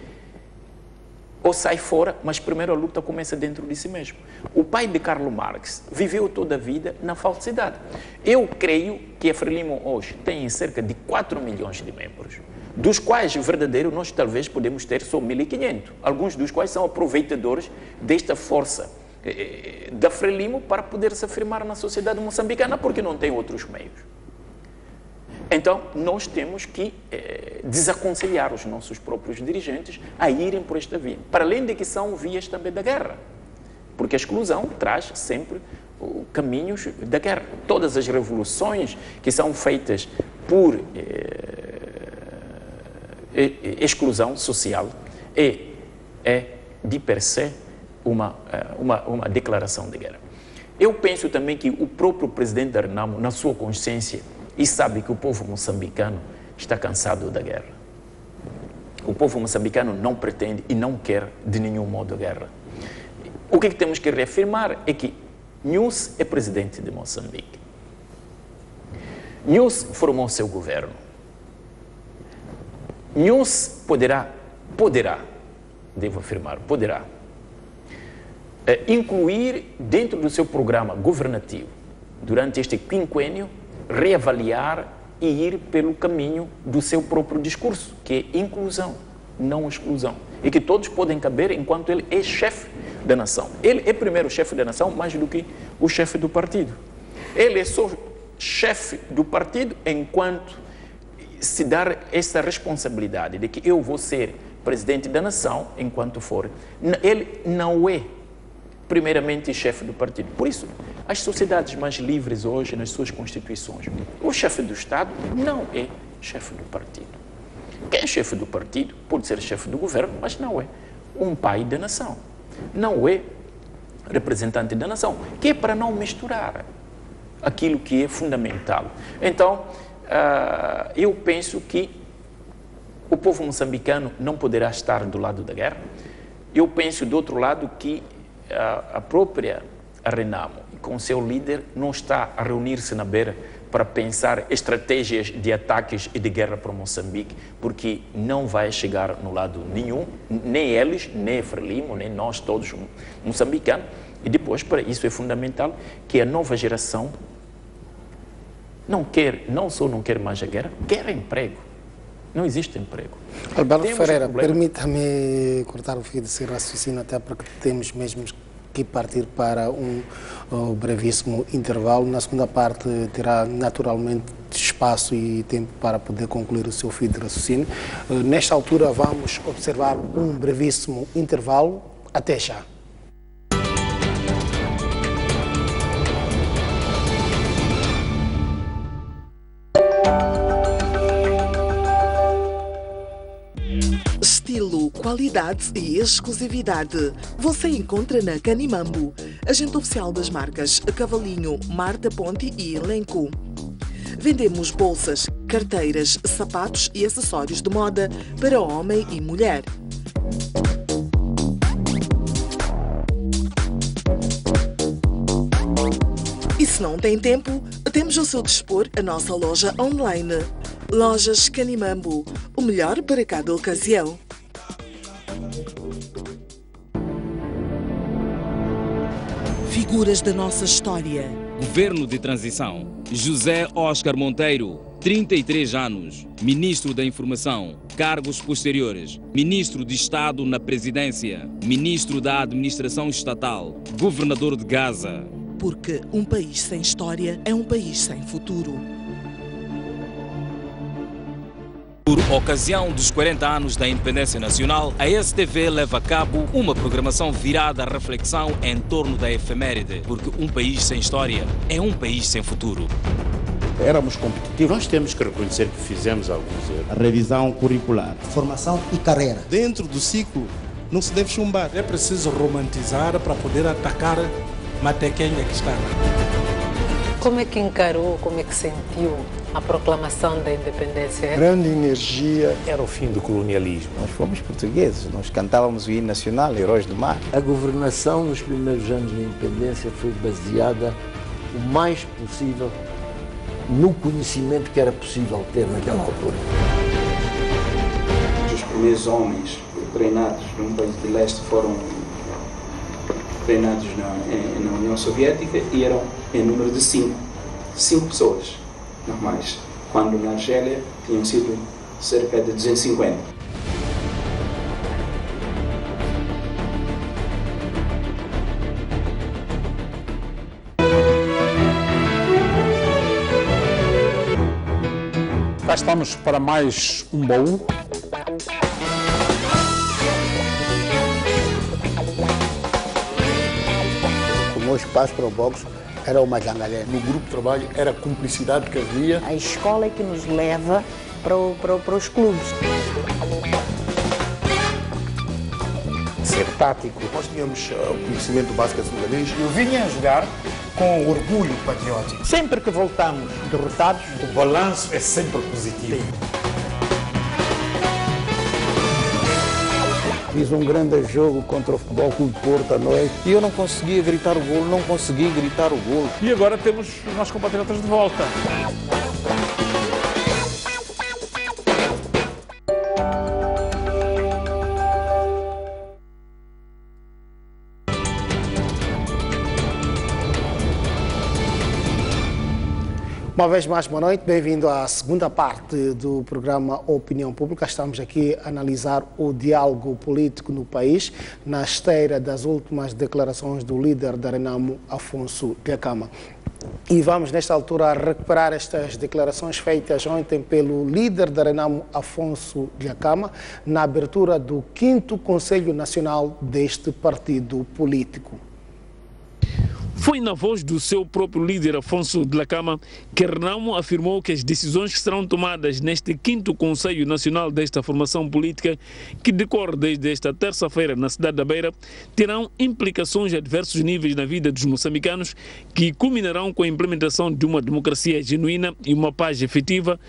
ou sai fora, mas primeiro a luta começa dentro de si mesmo. O pai de Karl Marx viveu toda a vida na falsidade. Eu creio que a Frelimo hoje tem cerca de 4 milhões de membros, dos quais, verdadeiro, nós talvez podemos ter só 1.500, alguns dos quais são aproveitadores desta força da Frelimo para poder se afirmar na sociedade moçambicana, porque não tem outros meios. Então, nós temos que desaconselhar os nossos próprios dirigentes a irem por esta via. Para além de que são vias também da guerra. Porque a exclusão traz sempre caminhos da guerra. Todas as revoluções que são feitas por exclusão social é de per se uma declaração de guerra. Eu penso também que o próprio presidente da Renamo, na sua consciência, e sabe que o povo moçambicano está cansado da guerra. O povo moçambicano não pretende e não quer de nenhum modo a guerra. O que temos que reafirmar é que Nunes é presidente de Moçambique. Nunes formou seu governo. Nunes poderá, devo afirmar, poderá incluir dentro do seu programa governativo, durante este quinquênio, reavaliar e ir pelo caminho do seu próprio discurso, que é inclusão, não exclusão. E que todos podem caber enquanto ele é chefe da nação. Ele é primeiro chefe da nação mais do que o chefe do partido. Ele é só chefe do partido enquanto se dar essa responsabilidade de que eu vou ser presidente da nação enquanto for. Ele não é primeiramente chefe do partido. Por isso, as sociedades mais livres hoje, nas suas constituições, o chefe do Estado não é chefe do partido. Quem é chefe do partido pode ser chefe do governo, mas não é um pai da nação. Não é representante da nação, que é para não misturar aquilo que é fundamental. Então, eu penso que o povo moçambicano não poderá estar do lado da guerra. Eu penso, do outro lado, que a própria Renamo, com seu líder, não está a reunir-se na Beira para pensar estratégias de ataques e de guerra para Moçambique, porque não vai chegar no lado nenhum, nem eles, nem Frelimo, nem nós todos moçambicanos. E depois, para isso é fundamental que a nova geração não só não quer mais a guerra, quer emprego. Não existe emprego. Alberto Ferreira, permita-me cortar o fio desse raciocínio, até porque temos mesmo que partir para um brevíssimo intervalo. Na segunda parte terá naturalmente espaço e tempo para poder concluir o seu fio de raciocínio. Nesta altura vamos observar um brevíssimo intervalo. Até já. Estilo, qualidade e exclusividade. Você encontra na Canimambo, agente oficial das marcas Cavalinho, Marta Ponte e Elenco. Vendemos bolsas, carteiras, sapatos e acessórios de moda para homem e mulher. E se não tem tempo, temos ao seu dispor a nossa loja online. Lojas Canimambo, o melhor para cada ocasião. Figuras da nossa história. Governo de transição. José Oscar Monteiro, 33 anos. Ministro da Informação. Cargos posteriores. Ministro de Estado na Presidência. Ministro da Administração Estatal. Governador de Gaza. Porque um país sem história é um país sem futuro. Por ocasião dos 40 anos da independência nacional, a STV leva a cabo uma programação virada à reflexão em torno da efeméride, porque um país sem história é um país sem futuro. Éramos competitivos. Nós temos que reconhecer que fizemos alguns erros. A revisão curricular. Formação e carreira. Dentro do ciclo não se deve chumbar. É preciso romantizar para poder atacar Matequenha que está lá. Como é que encarou, como é que sentiu a proclamação da independência? Grande energia. Era o fim do colonialismo. Nós fomos portugueses, nós cantávamos o hino nacional, Heróis do Mar. A governação nos primeiros anos da independência foi baseada o mais possível no conhecimento que era possível ter naquela altura. Os primeiros homens treinados num país de leste foram treinados na União Soviética e eram em número de 5 pessoas normais, quando na Argélia tinham sido cerca de 250. Cá estamos para mais um baú. O meu espaço para o boxe era uma jangalé. No grupo de trabalho era a cumplicidade que havia. A escola é que nos leva para os clubes. Ser tático. Nós tínhamos o conhecimento básico sudanês. Eu vinha a jogar com orgulho patriótico. Sempre que voltamos derrotados, o balanço é sempre positivo. Sim. Fiz um grande jogo contra o Futebol Clube de Porto à noite. E eu não conseguia gritar o golo, não consegui gritar o golo. E agora temos os nossos compatriotas de volta. Uma vez mais, boa noite, bem-vindo à segunda parte do programa Opinião Pública. Estamos aqui a analisar o diálogo político no país, na esteira das últimas declarações do líder da Renamo, Afonso Dhlakama. E vamos, nesta altura, recuperar estas declarações feitas ontem pelo líder da Renamo, Afonso Dhlakama, na abertura do 5º Conselho Nacional deste partido político. Foi na voz do seu próprio líder, Afonso Dhlakama, que Renamo afirmou que as decisões que serão tomadas neste 5º Conselho Nacional desta formação política, que decorre desde esta terça-feira na cidade da Beira, terão implicações a diversos níveis na vida dos moçambicanos, que culminarão com a implementação de uma democracia genuína e uma paz efetiva,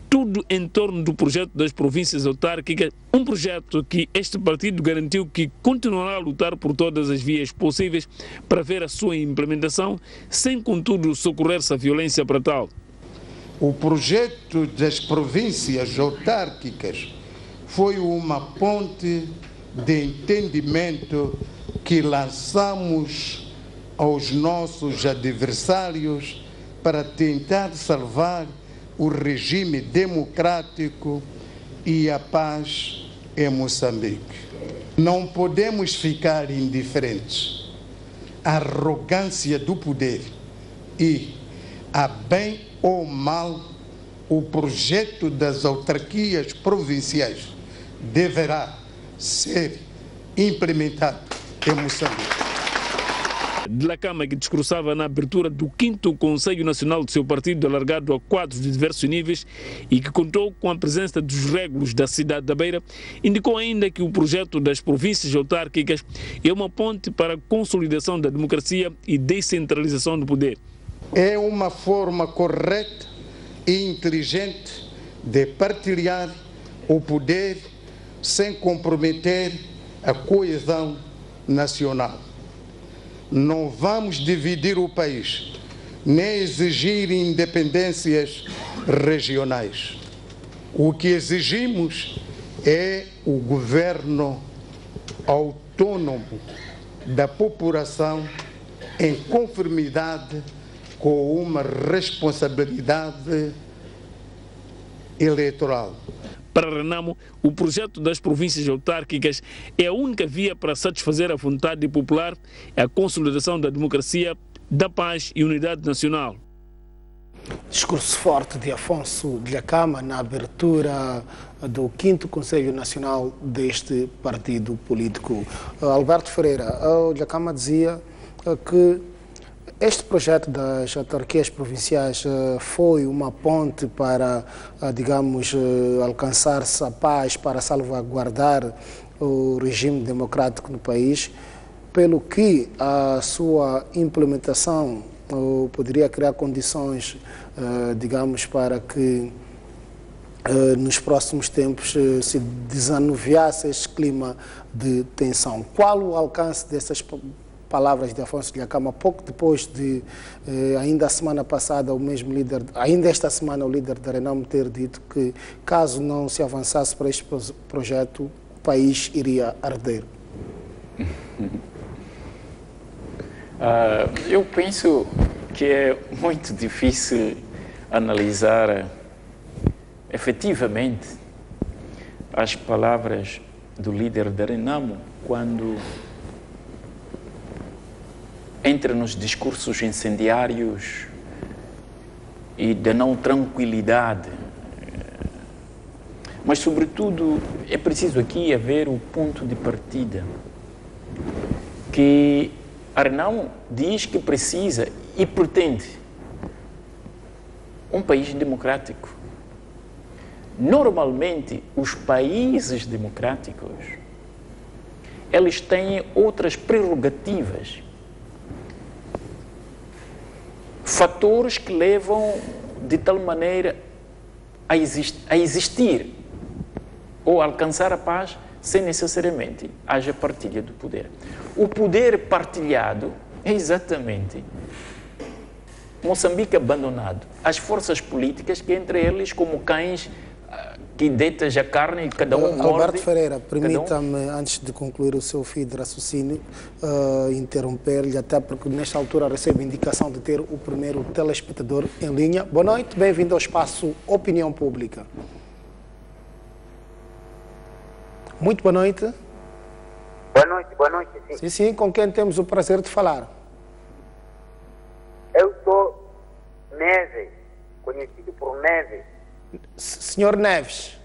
tudo em torno do projeto das províncias autárquicas, um projeto que este partido garantiu que continuará a lutar por todas as vias possíveis para ver a sua implementação, sem contudo socorrer-se à violência para tal. O projeto das províncias autárquicas foi uma ponte de entendimento que lançamos aos nossos adversários para tentar salvar o regime democrático e a paz em Moçambique. Não podemos ficar indiferentes à arrogância do poder e, a bem ou mal, o projeto das autarquias provinciais deverá ser implementado em Moçambique. Dhlakama, que discursava na abertura do 5º Conselho Nacional do seu partido, alargado a quadros de diversos níveis e que contou com a presença dos régulos da cidade da Beira, indicou ainda que o projeto das províncias autárquicas é uma ponte para a consolidação da democracia e descentralização do poder. É uma forma correta e inteligente de partilhar o poder sem comprometer a coesão nacional. Não vamos dividir o país, nem exigir independências regionais. O que exigimos é o governo autônomo da população em conformidade com uma responsabilidade eleitoral. Para Renamo, o projeto das províncias autárquicas é a única via para satisfazer a vontade popular e a consolidação da democracia, da paz e unidade nacional. Discurso forte de Afonso Dhlakama na abertura do 5º Conselho Nacional deste partido político. Alberto Ferreira, o Dhlakama dizia que este projeto das autarquias provinciais foi uma ponte para, digamos, alcançar-se a paz, para salvaguardar o regime democrático no país, pelo que a sua implementação poderia criar condições, digamos, para que nos próximos tempos se desanuviasse este clima de tensão. Qual o alcance dessas palavras de Afonso Dhlakama, pouco depois de, ainda a semana passada, o mesmo líder, ainda esta semana, o líder da Renamo ter dito que, caso não se avançasse para este projeto, o país iria arder? Eu penso que é muito difícil analisar efetivamente as palavras do líder da Renamo quando entra nos discursos incendiários e da não tranquilidade. Mas, sobretudo, é preciso aqui haver o ponto de partida, que a Renamo diz que precisa e pretende um país democrático. Normalmente, os países democráticos, eles têm outras prerrogativas, fatores que levam de tal maneira a existir ou alcançar a paz sem necessariamente haja partilha do poder. O poder partilhado é exatamente Moçambique abandonado. As forças políticas que entre eles como cães que deitam a carne e cada um morde. Alberto Ferreira, permita-me, antes de concluir o seu fio de raciocínio, interromper-lhe, até porque nesta altura recebo indicação de ter o primeiro telespectador em linha. Boa noite, bem-vindo ao espaço Opinião Pública. Muito boa noite. Boa noite, sim. Sim, sim, com quem temos o prazer de falar? Eu sou Neves, conhecido por Neves. Senhor Neves.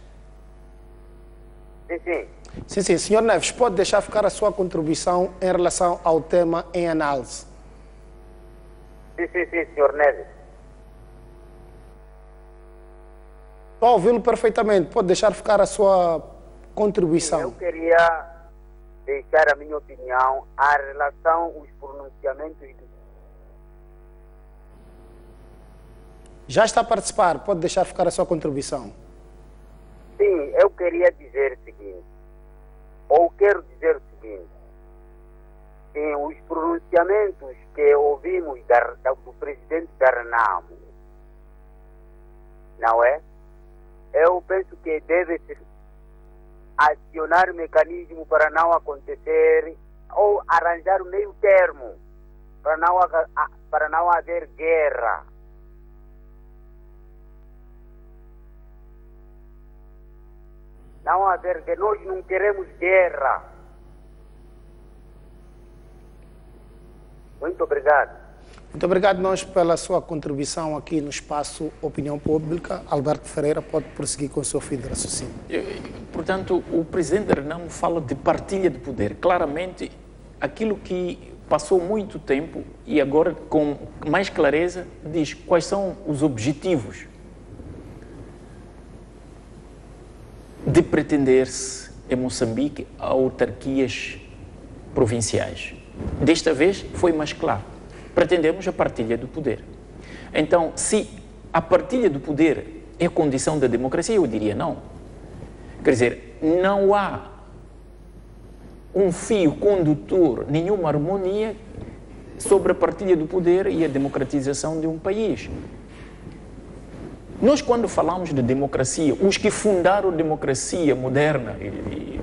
Sim, sim. Sim, sim. Senhor Neves, pode deixar ficar a sua contribuição em relação ao tema em análise? Sim, sim, sim, senhor Neves. Estou a ouvi-lo perfeitamente. Pode deixar ficar a sua contribuição. Eu queria deixar a minha opinião a relação aos pronunciamentos do... Já está a participar, pode deixar ficar a sua contribuição. Sim, eu queria dizer o seguinte, ou quero dizer o seguinte, que os pronunciamentos que ouvimos do presidente da Renamo não é? Eu penso que deve-se acionar mecanismo para não acontecer ou arranjar um meio termo para não haver guerra. Não haver guerra. Nós não queremos guerra. Muito obrigado. Muito obrigado nós pela sua contribuição aqui no espaço Opinião Pública. Alberto Ferreira pode prosseguir com o seu fim de raciocínio. Portanto, o presidente Renamo fala de partilha de poder. Claramente, aquilo que passou muito tempo e agora com mais clareza diz quais são os objetivos de pretender-se em Moçambique autarquias provinciais. Desta vez foi mais claro. Pretendemos a partilha do poder. Então, se a partilha do poder é a condição da democracia, eu diria não. Quer dizer, não há um fio condutor, nenhuma harmonia sobre a partilha do poder e a democratização de um país. Nós, quando falamos de democracia, os que fundaram a democracia moderna, e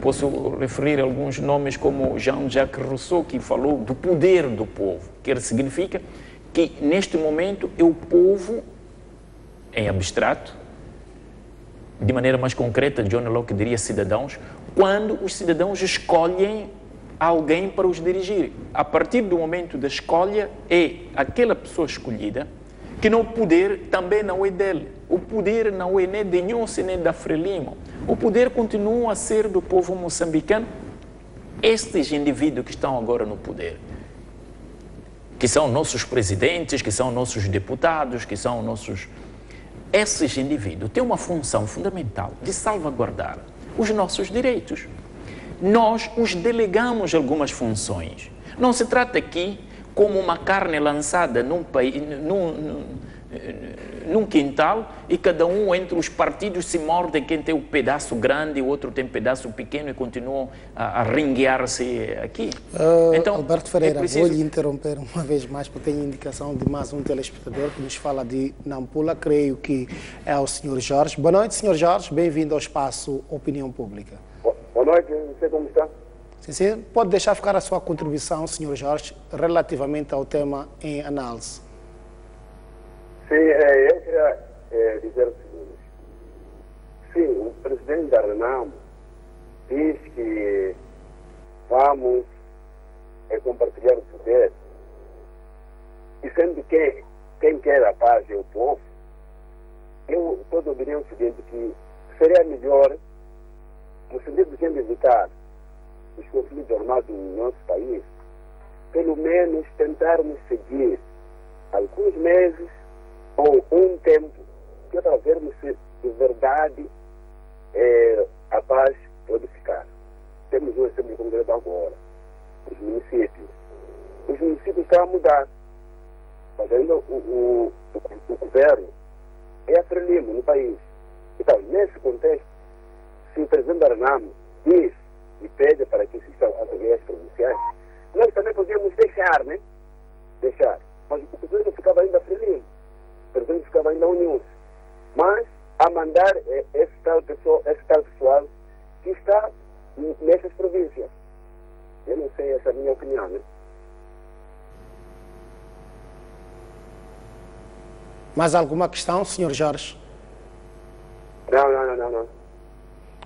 posso referir alguns nomes como Jean-Jacques Rousseau, que falou do poder do povo, que significa que, neste momento, é o povo, em abstrato, de maneira mais concreta, John Locke diria cidadãos, quando os cidadãos escolhem alguém para os dirigir. A partir do momento da escolha, é aquela pessoa escolhida que no poder também não é dele. O poder não é nem de Nhonse nem da Frelimo. O poder continua a ser do povo moçambicano. Estes indivíduos que estão agora no poder, que são nossos presidentes, que são nossos deputados, que são nossos... Esses indivíduos têm uma função fundamental de salvaguardar os nossos direitos. Nós os delegamos algumas funções. Não se trata aqui como uma carne lançada num quintal e cada um entre os partidos se morde, quem tem o pedaço grande e o outro tem pedaço pequeno e continuam a ringuear-se aqui. Então, Alberto Ferreira, vou lhe interromper uma vez mais porque tenho indicação de mais um telespectador que nos fala de Nampula, creio que é o Sr. Jorge. Boa noite, Sr. Jorge, bem-vindo ao espaço Opinião Pública. Boa noite, não sei como está. Sim, pode deixar ficar a sua contribuição, Sr. Jorge, relativamente ao tema em análise. Sim, eu queria dizer o seguinte. Sim, o presidente da Renamo diz que vamos compartilhar o poder. E sendo que quem quer a paz é o povo, eu estou de opinião seguinte, que seria melhor, no sentido de evitar os conflitos armados no nosso país, pelo menos tentarmos seguir alguns meses ou um tempo, que para vermos se de verdade a paz pode ficar. Temos um exemplo concreto agora, os municípios. Os municípios estão a mudar, mas ainda o governo é a Frelimo no país. Então, nesse contexto, se o presidente da Renamo diz e pede para que existam as guerras provinciais, nós também podíamos deixar, né? Deixar. Mas o presidente ficava ainda Frelimo. O presidente ficava ainda União. Mas a mandar esse tal pessoal que está nessas províncias. Eu não sei, essa é a minha opinião, né? Mais alguma questão, Sr. Jorge? Não.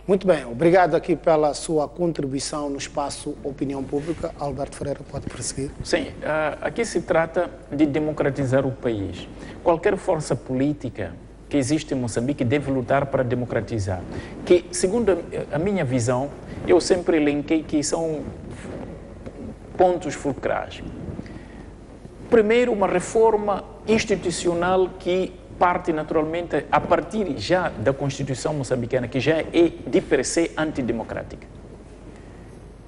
Muito bem, obrigado aqui pela sua contribuição no espaço Opinião Pública. Alberto Ferreira, pode prosseguir. Sim, aqui se trata de democratizar o país. Qualquer força política que existe em Moçambique deve lutar para democratizar. Que, segundo a minha visão, eu sempre elenquei que são pontos fulcrais. Primeiro, uma reforma institucional que parte naturalmente a partir já da Constituição moçambicana, que já é de per se antidemocrática.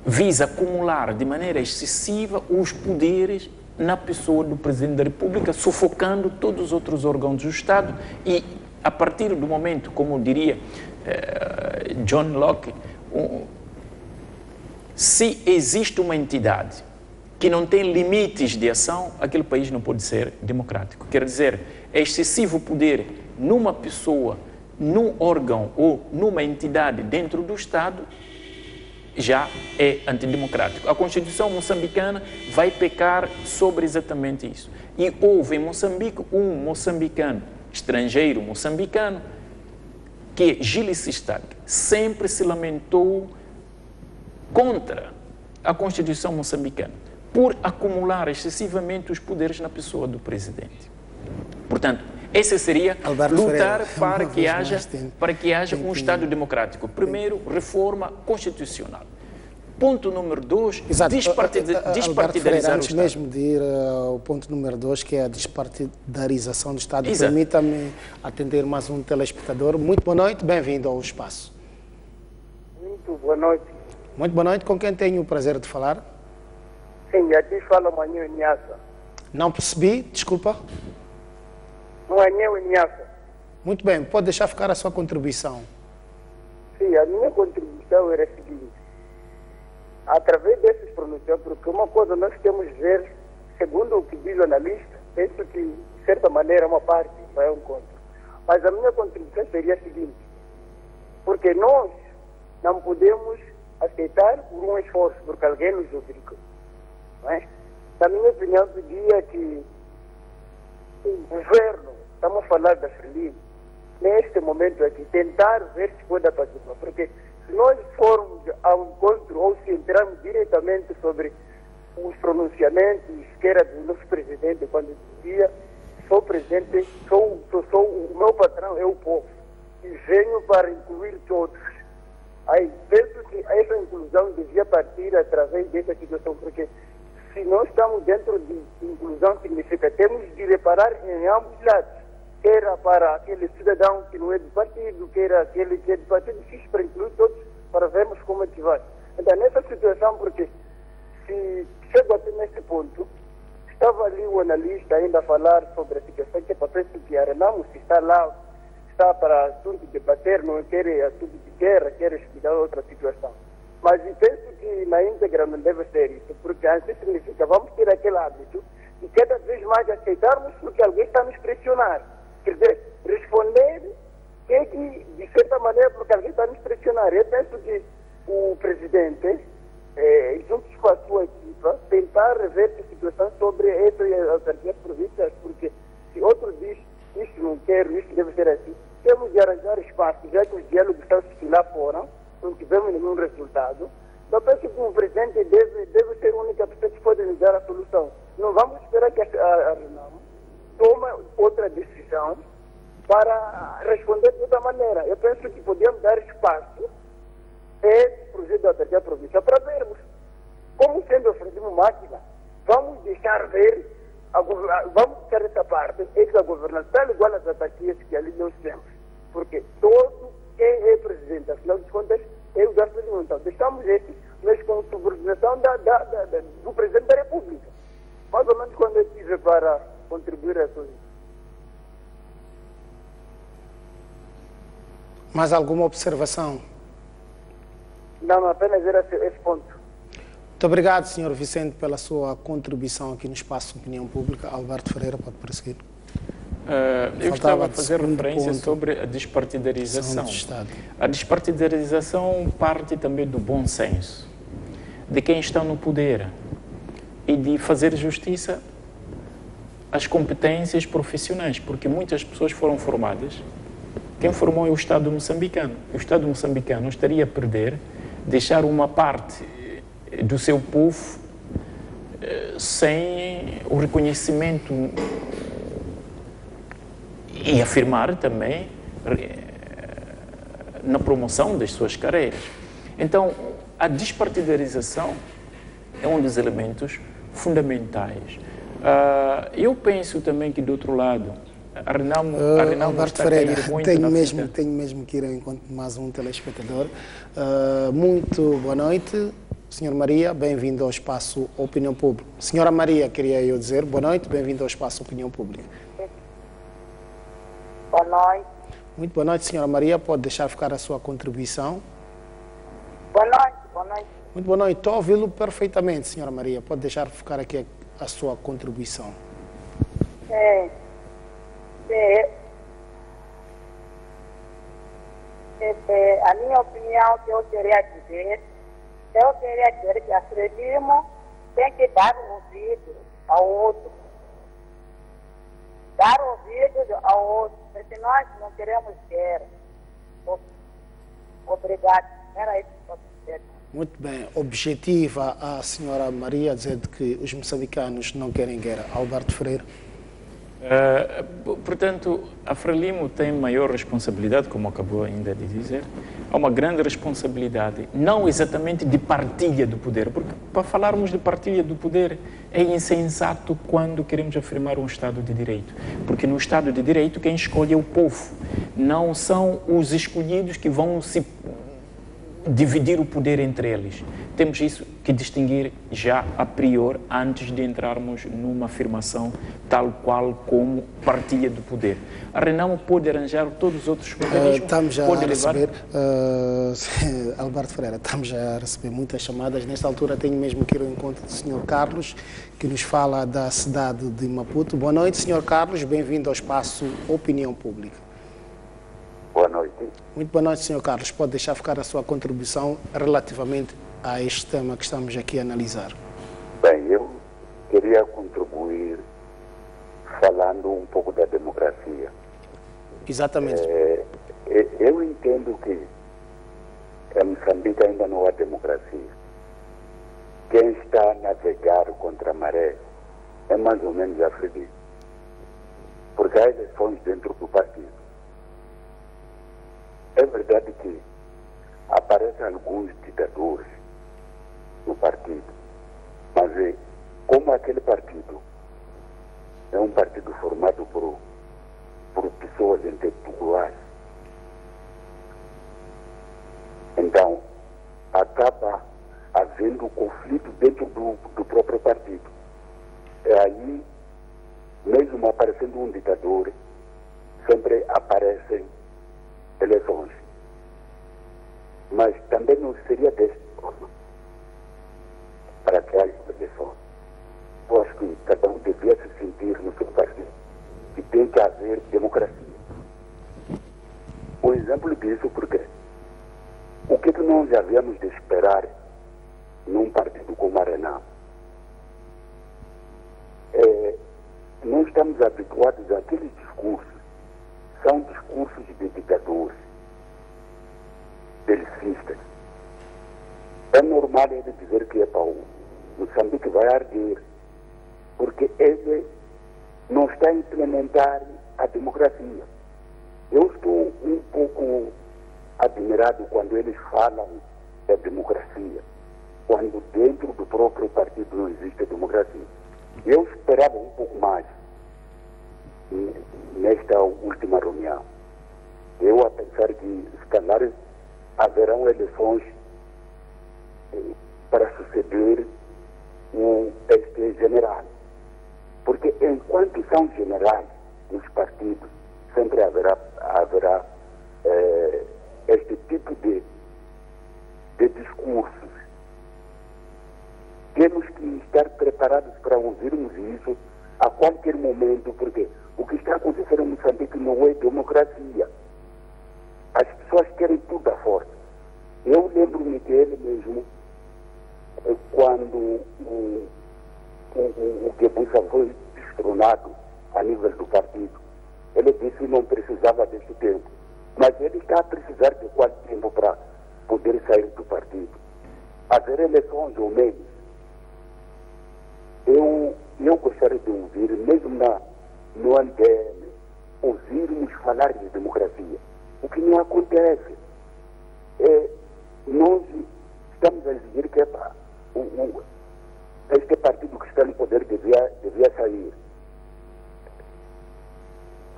Visa acumular de maneira excessiva os poderes na pessoa do Presidente da República, sufocando todos os outros órgãos do Estado e, a partir do momento, como diria John Locke, se existe uma entidade que não tem limites de ação, aquele país não pode ser democrático. Quer dizer, é excessivo poder numa pessoa, num órgão ou numa entidade dentro do Estado, já é antidemocrático. A Constituição moçambicana vai pecar sobre exatamente isso. E houve em Moçambique um moçambicano, estrangeiro moçambicano, que é Gilles Sistag, sempre se lamentou contra a Constituição moçambicana, por acumular excessivamente os poderes na pessoa do presidente. Portanto, esse seria lutar para que haja um Estado democrático. Primeiro, reforma constitucional. Ponto número 2, despartidarizar o antes Estado. Mesmo de ir ao ponto número 2, que é a despartidarização do Estado, permita-me atender mais um telespectador. Muito boa noite, bem-vindo ao espaço. Muito boa noite. Muito boa noite, com quem tenho o prazer de falar? Sim, aqui fala Manhã Inhaça. Não percebi, desculpa. Manhã Inhaça. Muito bem, pode deixar ficar a sua contribuição. Sim, a minha contribuição era a seguinte. Através desses pronunciamentos, porque uma coisa nós temos de ver, segundo o que diz o analista, penso que, de certa maneira, uma parte vai ao encontro. Mas a minha contribuição seria a seguinte, porque nós não podemos aceitar por um esforço, porque alguém nos obrigou. Não é? Na minha opinião, pedia que o governo, estamos a falar da Frelimo, neste momento aqui, tentar ver se pode participar, porque se nós formos ao encontro ou se entrarmos diretamente sobre os pronunciamentos, que era do nosso presidente, quando dizia, sou presidente, o meu patrão é o povo, e venho para incluir todos. Aí penso que essa inclusão devia partir através dessa situação, porque se nós estamos dentro de inclusão significa temos de reparar em ambos lados, quer para aquele cidadão que não é do partido, quer aquele que é do partido, para incluir todos, para vermos como é que vai. Então, nessa situação, porque se chego até nesse ponto, estava ali o analista ainda a falar sobre a situação, que penso que a Renamo, se está lá, está para assunto de debater, não quer assunto de guerra, quer explicar outra situação. Mas eu penso que na íntegra não deve ser isso, porque assim significa, vamos ter aquele hábito e cada vez mais aceitarmos porque alguém está nos pressionar. Quer dizer, responder é que, de certa maneira, porque alguém está nos pressionar. Eu penso que o presidente, junto com a sua equipa, tentar rever a situação sobre essas autarquias províncias, porque se outro diz, isso não quero, isso deve ser assim, temos de arranjar espaço, já que os diálogos estão se lá fora, não tivemos nenhum resultado. Eu penso que o presidente deve ser a única pessoa que pode nos dar a solução. Não vamos esperar que a Renamo tome outra decisão para responder de outra maneira. Eu penso que podemos dar espaço a esse projeto da autarquia provincial para vermos. Como sendo oferecido máquina, vamos deixar ver, vamos deixar essa parte, essa governança, tal igual às autarquias que ali nós temos. Porque todo quem é presidente, afinal de contas, é o gasto de então. Deixamos esse, mas com subordinação do presidente da República. Mais ou menos quando eu estive para contribuir a tudo. Mais alguma observação? Não, apenas era esse ponto. Muito obrigado, Sr. Vicente, pela sua contribuição aqui no Espaço de Opinião Pública. Alberto Ferreira, pode prosseguir. Eu estava a fazer referência sobre a despartidarização. A despartidarização parte também do bom senso, de quem está no poder e de fazer justiça às competências profissionais, porque muitas pessoas foram formadas. Quem formou é o Estado moçambicano. O Estado moçambicano estaria a perder, deixar uma parte do seu povo sem o reconhecimento e afirmar também na promoção das suas carreiras. Então, a despartidarização é um dos elementos fundamentais. Eu penso também que, do outro lado, a Renamo Alberto Ferreira, tenho mesmo que ir ao encontro de mais um telespectador. Muito boa noite, Senhora Maria, bem-vindo ao Espaço Opinião Pública. Senhora Maria, queria eu dizer, boa noite, bem-vindo ao Espaço Opinião Pública. Boa noite. Muito boa noite, Senhora Maria, pode deixar ficar a sua contribuição. Boa noite, boa noite. Muito boa noite, estou a ouvi-lo perfeitamente, Senhora Maria, pode deixar ficar aqui a sua contribuição. a minha opinião que eu teria a dizer que a Frelimo tem que dar ouvido ao outro. Dar ouvido ao outro, porque nós não queremos guerra. Obrigado. Era isso que eu queria dizer. Muito bem. Objetiva a senhora Maria dizer que os moçambicanos não querem guerra. Alberto Freire. Portanto, a Frelimo tem maior responsabilidade, como acabou ainda de dizer. Há uma grande responsabilidade, não exatamente de partilha do poder, porque para falarmos de partilha do poder é insensato quando queremos afirmar um Estado de Direito. Porque no Estado de Direito quem escolhe é o povo, não são os escolhidos que vão se dividir o poder entre eles. Temos isso que distinguir já a priori antes de entrarmos numa afirmação tal qual como partilha do poder. A Renamo pode arranjar todos os outros mecanismos. Estamos já a receber, Alberto Freire, estamos já a receber muitas chamadas. Nesta altura tenho mesmo que ir ao encontro do Sr. Carlos, que nos fala da cidade de Maputo. Boa noite, Sr. Carlos, bem-vindo ao espaço Opinião Pública. Boa noite. Muito boa noite, Sr. Carlos. Pode deixar ficar a sua contribuição relativamente a este tema que estamos aqui a analisar. Bem, eu queria contribuir falando um pouco da democracia. Exatamente. Eu entendo que em Moçambique ainda não há democracia. Quem está a navegar contra a maré é mais ou menos a Frelimo. Porque há eleições dentro do partido. É verdade que aparecem alguns ditadores no partido, mas como aquele partido é um partido formado por pessoas intelectuais, então acaba havendo conflito dentro do próprio partido. É aí, mesmo aparecendo um ditador, sempre aparecem eleições. Mas também não seria desta forma para que haja eleições. Eu acho que cada um devia se sentir no seu partido que tem que haver democracia. Um exemplo disso porque o que nós havíamos de esperar num partido como a Renamo? Nós estamos habituados àqueles discursos, são discursos de ditadores, delicistas. É normal ele dizer que o Moçambique vai arder, porque ele não está a implementar a democracia. Eu estou um pouco admirado quando eles falam da democracia, quando dentro do próprio partido não existe democracia. Eu esperava um pouco mais nesta última reunião. Eu a pensar que, se calhar, haverão eleições para suceder este general. Porque enquanto são generais nos partidos, sempre haverá este tipo de discursos. Temos que estar preparados para ouvirmos isso a qualquer momento, porque o que está acontecendo em Moçambique não é democracia. As pessoas querem tudo à força. Eu lembro-me dele mesmo, quando o Guebuza foi destronado a nível do partido. Ele disse que não precisava desse tempo. Mas ele está a precisar de qual tempo para poder sair do partido? Haver eleições ou menos. Eu gostaria de ouvir, mesmo no ANDM, ouvirmos falar de democracia. O que não acontece. Nós estamos a exigir que este partido que está no poder devia sair.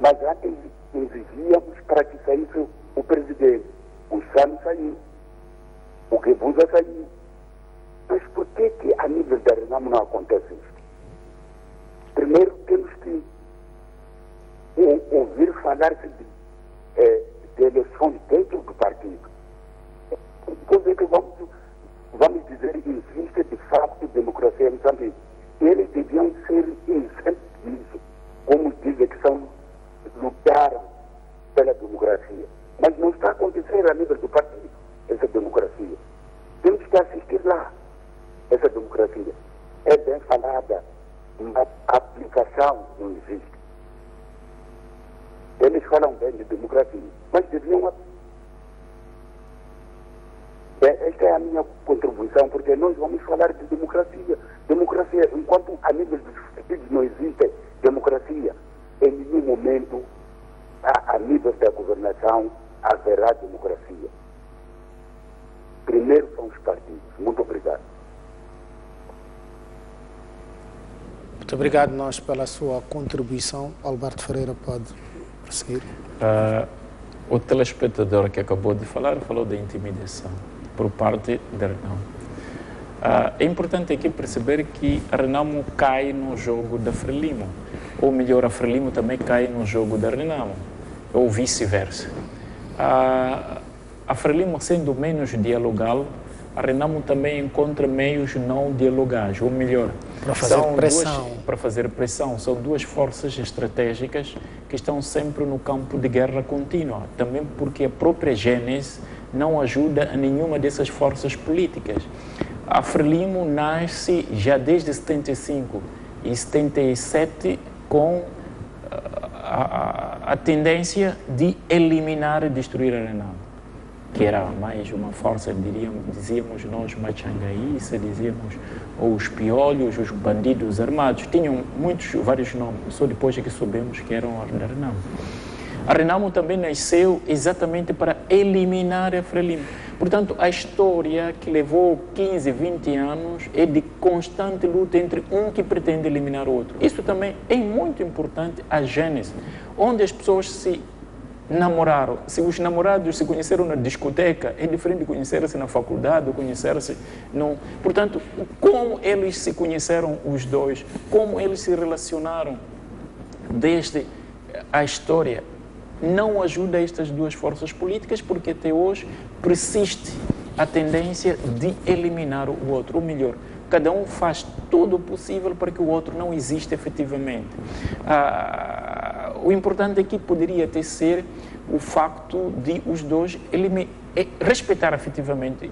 Mas antes exigíamos para que saísse o presidente. O Sano saiu. O Guebuza saiu. Mas por que a nível da Renamo não acontece isso? Primeiro temos que ouvir falar de eleições dentro do partido. Depois é que vamos dizer que existe de fato democracia em Moçambique. Eles deviam ser isentos disso, como dizem que lutaram pela democracia. Mas não está a acontecer a nível do partido, essa democracia. Temos que assistir lá, essa democracia. É bem falada, mas a aplicação não existe. Eles falam bem de democracia, mas deviam... Esta é a minha contribuição, porque nós vamos falar de democracia. Democracia, enquanto a nível dos partidos não existe democracia, em nenhum momento, a nível da governação, haverá democracia. Primeiro são os partidos. Muito obrigado. Muito obrigado nós pela sua contribuição. Alberto Ferreira pode prosseguir. O telespectador que acabou de falar falou da intimidação por parte da Renamo. É importante aqui perceber que a Renamo cai no jogo da Frelimo, ou melhor, a Frelimo também cai no jogo da Renamo, ou vice-versa. A Frelimo, sendo menos dialogal, a Renamo também encontra meios não dialogais, ou melhor, para fazer pressão. Para fazer pressão. São duas forças estratégicas que estão sempre no campo de guerra contínua, também porque a própria gênese não ajuda a nenhuma dessas forças políticas. A Frelimo nasce já desde 75 e 77 com a tendência de eliminar e destruir a Renamo, que era mais uma força, dizíamos nós, machangaíça, dizíamos os piolhos, os bandidos armados, tinham vários nomes, só depois é que soubemos que eram a Renamo. A Renamo também nasceu exatamente para eliminar a Frelimo. Portanto, a história que levou 15, 20 anos é de constante luta entre um que pretende eliminar o outro. Isso também é muito importante, a gênese, onde as pessoas se namoraram. Se os namorados se conheceram na discoteca, é diferente de conhecer-se na faculdade, ou conhecer-se no... Portanto, como eles se conheceram os dois, como eles se relacionaram desde a história, não ajuda estas duas forças políticas, porque até hoje persiste a tendência de eliminar o outro, ou melhor, cada um faz tudo o possível para que o outro não exista efetivamente. O importante aqui poderia ter ser o facto de os dois respeitar efetivamente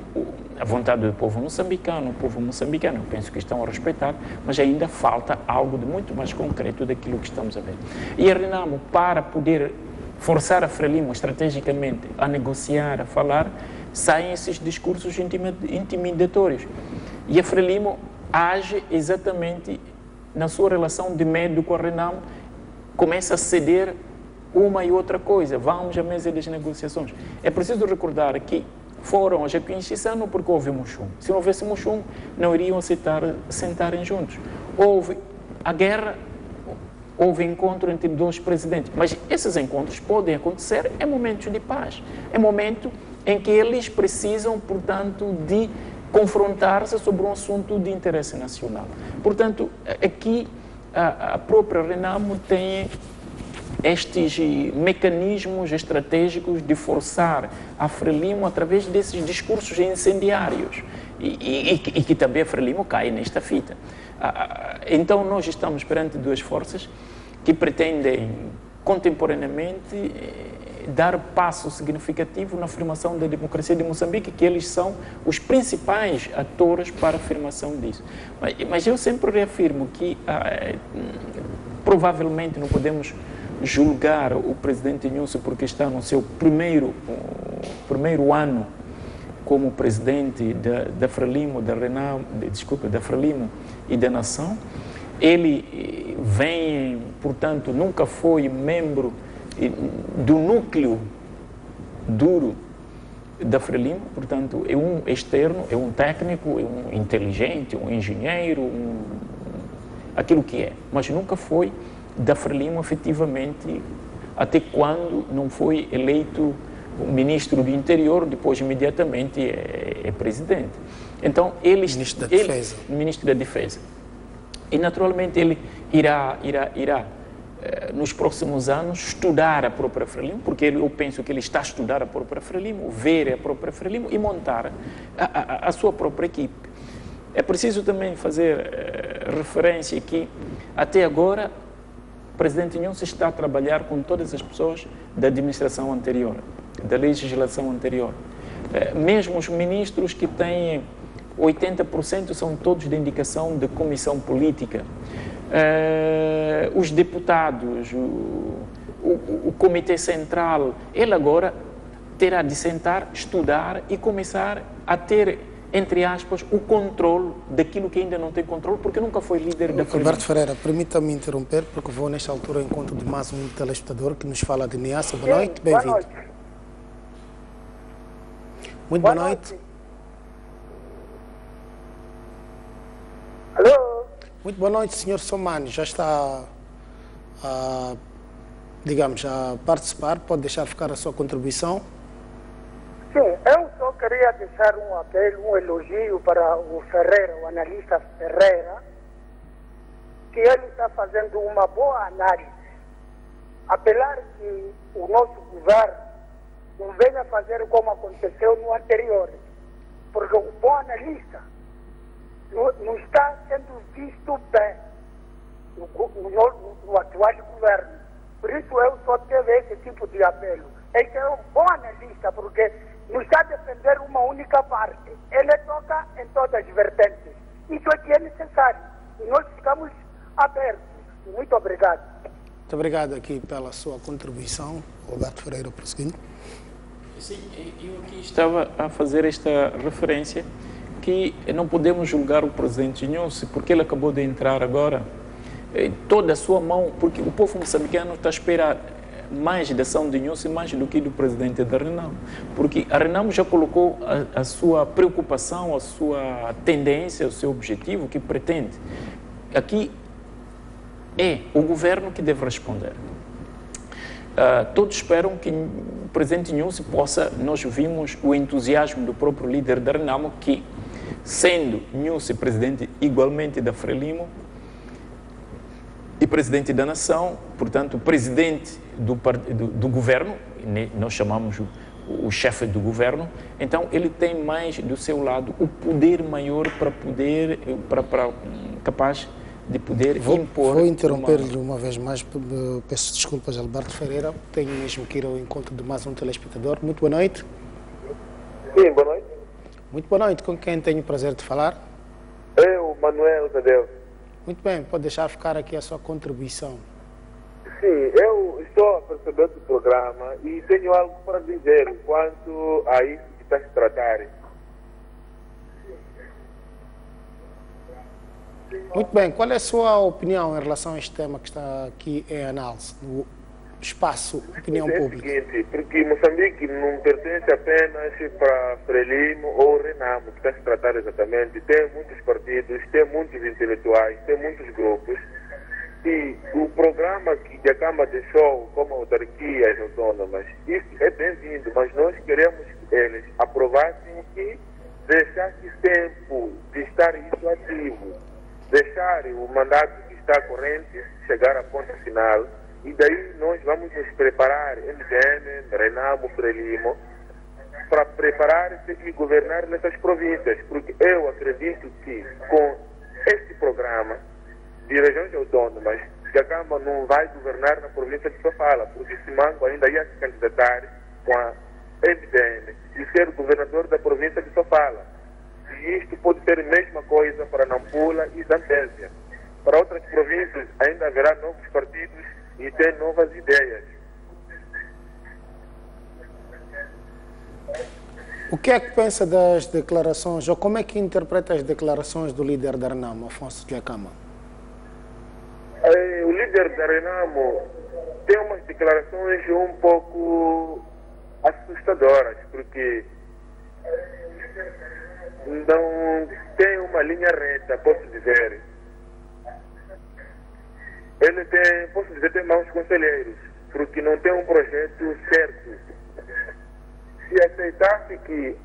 a vontade do povo moçambicano. O povo moçambicano, eu penso que estão a respeitar, mas ainda falta algo de muito mais concreto daquilo que estamos a ver. E a Renamo, para poder forçar a Frelimo estrategicamente a negociar, a falar, saem esses discursos intimidatórios. E a Frelimo age exatamente na sua relação de medo com a Renamo, começa a ceder uma e outra coisa. Vamos à mesa das negociações. É preciso recordar que foram a Jacuinchissano porque houve Muxum. Se não houvesse Muxum, não iriam sentarem juntos. Houve a guerra, houve encontro entre dois presidentes, mas esses encontros podem acontecer em momentos de paz, em momento em que eles precisam, portanto, de confrontar-se sobre um assunto de interesse nacional. Portanto, aqui a própria Renamo tem estes mecanismos estratégicos de forçar a Frelimo através desses discursos incendiários e que também a Frelimo cai nesta fita. Então, nós estamos perante duas forças que pretendem contemporaneamente dar passo significativo na afirmação da democracia de Moçambique, que eles são os principais atores para a afirmação disso. Mas eu sempre reafirmo que provavelmente não podemos julgar o presidente Nyusi porque está no seu primeiro ano como presidente da Frelimo, da Frelimo e da Nação. Ele vem, portanto, nunca foi membro do núcleo duro da Frelimo, portanto, é um externo, é um técnico, é um inteligente, um engenheiro, aquilo que é, mas nunca foi da Frelimo efetivamente, até quando não foi eleito ministro do Interior, depois imediatamente é presidente. Então, ministro da Defesa. E naturalmente ele irá nos próximos anos estudar a própria Frelimo, porque eu penso que ele está a estudar a própria Frelimo, ver a própria Frelimo e montar a sua própria equipe. É preciso também fazer referência que até agora o presidente Nyusi está a trabalhar com todas as pessoas da administração anterior. da legislação anterior. Mesmo os ministros que têm 80% são todos de indicação de comissão política. Os deputados, o Comitê Central, ele agora terá de sentar, estudar e começar a ter, entre aspas, o controle daquilo que ainda não tem controle, porque nunca foi líder da Frelimo. Alberto Ferreira, permita-me interromper, porque vou nesta altura ao encontro de mais um telespectador que nos fala de Niassa. Boa noite, bem-vindo. Muito boa noite. Alô? Muito boa noite, senhor Somani. Já está, digamos, a participar. Pode deixar ficar a sua contribuição. Sim, eu só queria deixar um apelo, um elogio para o Ferreira, o analista Ferreira, que ele está fazendo uma boa análise. Apesar que o nosso governo não venha fazer como aconteceu no anterior, porque o bom analista não está sendo visto bem no atual governo. Por isso eu só tive esse tipo de apelo. Ele é um bom analista, porque não está a defender uma única parte. Ele toca em todas as vertentes. Isso é que é necessário. E nós ficamos abertos. Muito obrigado. Muito obrigado aqui pela sua contribuição, Alberto Ferreira, prosseguindo. Sim, eu aqui estava a fazer esta referência que não podemos julgar o presidente Nhussi, porque ele acabou de entrar agora, toda a sua mão, porque o povo moçambicano está a esperar mais da ação de Nhussi, mais do que do presidente da Renamo, porque a Renamo já colocou a sua preocupação, a sua tendência, o seu objetivo, que pretende. Aqui é o governo que deve responder. Todos esperam que o presidente Nhussi possa, nós vimos o entusiasmo do próprio líder da Renamo, que, sendo Nhussi presidente igualmente da Frelimo e presidente da nação, portanto, presidente do governo, nós chamamos o chefe do governo, então ele tem mais do seu lado o poder maior capaz de poder impor. Vou interromper-lhe uma vez mais, peço desculpas, Alberto Ferreira, tenho mesmo que ir ao encontro de mais um telespectador. Muito boa noite. Sim, boa noite. Muito boa noite, com quem tenho o prazer de falar? Eu, Manuel Tadeu. Muito bem, pode deixar ficar aqui a sua contribuição. Sim, eu estou a perceber do programa e tenho algo para dizer quanto a isso que está a se tratar. Muito bem, qual é a sua opinião em relação a este tema que está aqui em análise, no espaço opinião pública? É o seguinte, porque Moçambique não pertence apenas para Frelimo ou Renamo, que está a se tratar exatamente. Tem muitos partidos, tem muitos intelectuais, tem muitos grupos. E o programa que a Câmara deixou como autarquias autônomas, isso é bem-vindo, mas nós queremos que eles aprovassem e deixassem tempo de estar isso ativo. Deixar o mandato que está corrente chegar à ponta final e daí nós vamos nos preparar, MDN, Renamo, Frelimo, para preparar-se e governar nessas províncias, porque eu acredito que com este programa de regiões autônomas, a Câmara não vai governar na província de Sofala, porque Simango ainda ia se candidatar com a MDN e ser governador da província de Sofala. E isto pode ser a mesma coisa para Nampula e Zambésia. Para outras províncias ainda haverá novos partidos e tem novas ideias. O que é que pensa das declarações, ou como é que interpreta as declarações do líder da Renamo, Afonso Dhlakama? O líder da Renamo tem umas declarações um pouco assustadoras, porque não tem uma linha reta, posso dizer. Ele tem, posso dizer, tem maus conselheiros, porque não tem um projeto certo. Se aceitasse que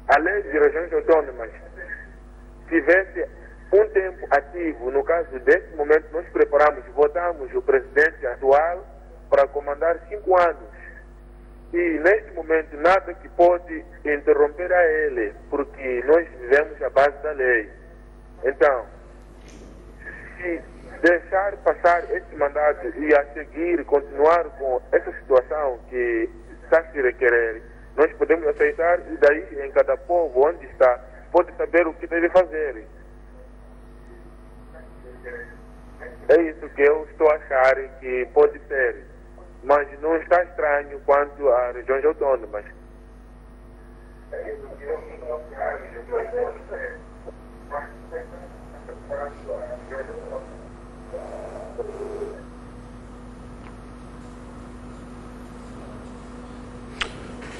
a lei de regiões autônomas tivesse um tempo ativo, no caso desse momento nós preparamos, votamos o presidente atual para comandar 5 anos. E neste momento nada que pode interromper a ele, porque nós vivemos à base da lei. Então, se deixar passar este mandato e a seguir continuar com essa situação que está a se requerer, pensar e daí em cada povo onde está pode saber o que deve fazer. É isso que eu estou a achar que pode ser, mas não está estranho quanto a regiões autônomas.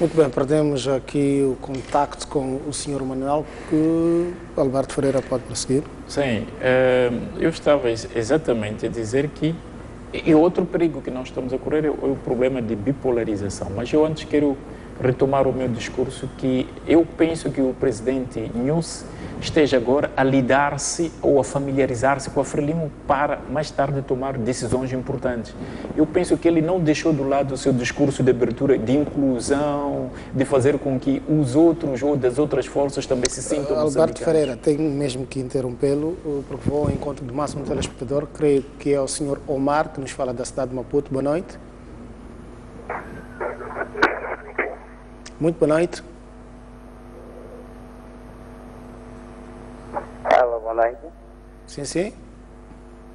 Muito bem, perdemos aqui o contacto com o Sr. Manuel, que Alberto Ferreira pode prosseguir. Sim, eu estava exatamente a dizer que e outro perigo que nós estamos a correr é o problema de bipolarização. Mas eu antes quero retomar o meu discurso que eu penso que o presidente Nunes esteja agora a lidar-se ou a familiarizar-se com a Frelimo para mais tarde tomar decisões importantes. Eu penso que ele não deixou do lado o seu discurso de abertura, de inclusão, de fazer com que os outros ou das outras forças também se sintam Alberto Ferreira, tenho mesmo que interrompê-lo, porque vou ao encontro do máximo telespectador, creio que é o Sr. Omar, que nos fala da cidade de Maputo. Boa noite. Muito boa noite. Alô, boa noite. Sim, sim.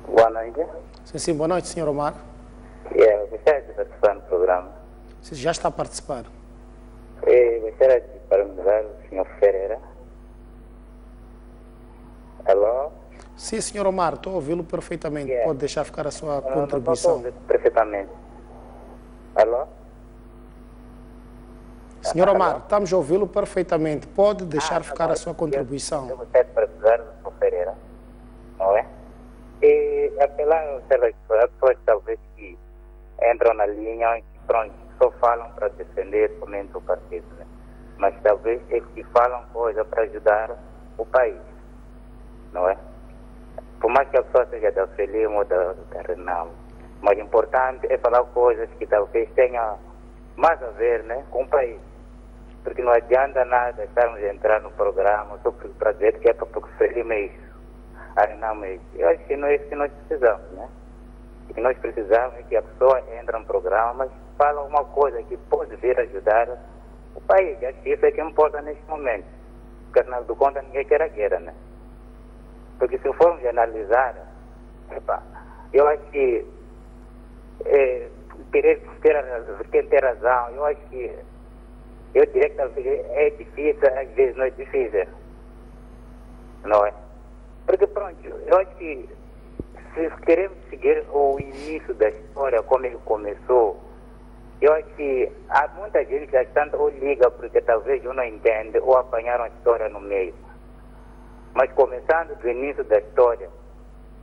Boa noite. Sim, sim, boa noite, Sr. Omar. Eu gostaria de participar no programa. Você já está a participar? Eu gostaria de parabenizar o Sr. Ferreira. Alô? Sim, Sr. Omar, estou a ouvi-lo perfeitamente. Pode deixar ficar a sua contribuição. Não estou perfeitamente. Alô? Senhor Omar, estamos a ouvi-lo perfeitamente. Pode deixar ficar a sua contribuição. Eu gostaria de parabenizar o Sr. Ferreira, não é? E apelar às pessoas talvez que entram na linha e que pronto, só falam para defender somente o partido, né? Mas talvez eles que falam coisa para ajudar o país, não é? Por mais que a pessoa seja da Frelimo ou da Renamo, mas o importante é falar coisas que talvez tenham mais a ver, né, com o país. Porque não adianta nada estarmos a entrar no programa só para dizer que é para Frelimo é isso, a Renamo é isso. Eu acho que não é isso que nós precisamos, né? O que nós precisamos é que a pessoa entre no programa, mas fala uma coisa que pode vir ajudar o país. Acho que isso é que importa neste momento. Porque, afinal de contas, ninguém quer a guerra, né? Porque se formos analisar, eu acho que quem ter razão, eu acho que eu diria que talvez é difícil, às vezes não é difícil, não é? Porque pronto, eu acho que se queremos seguir o início da história, como ele começou, eu acho que há muita gente que tanto ou liga porque talvez eu não entende ou apanharam a história no meio. Mas começando do início da história,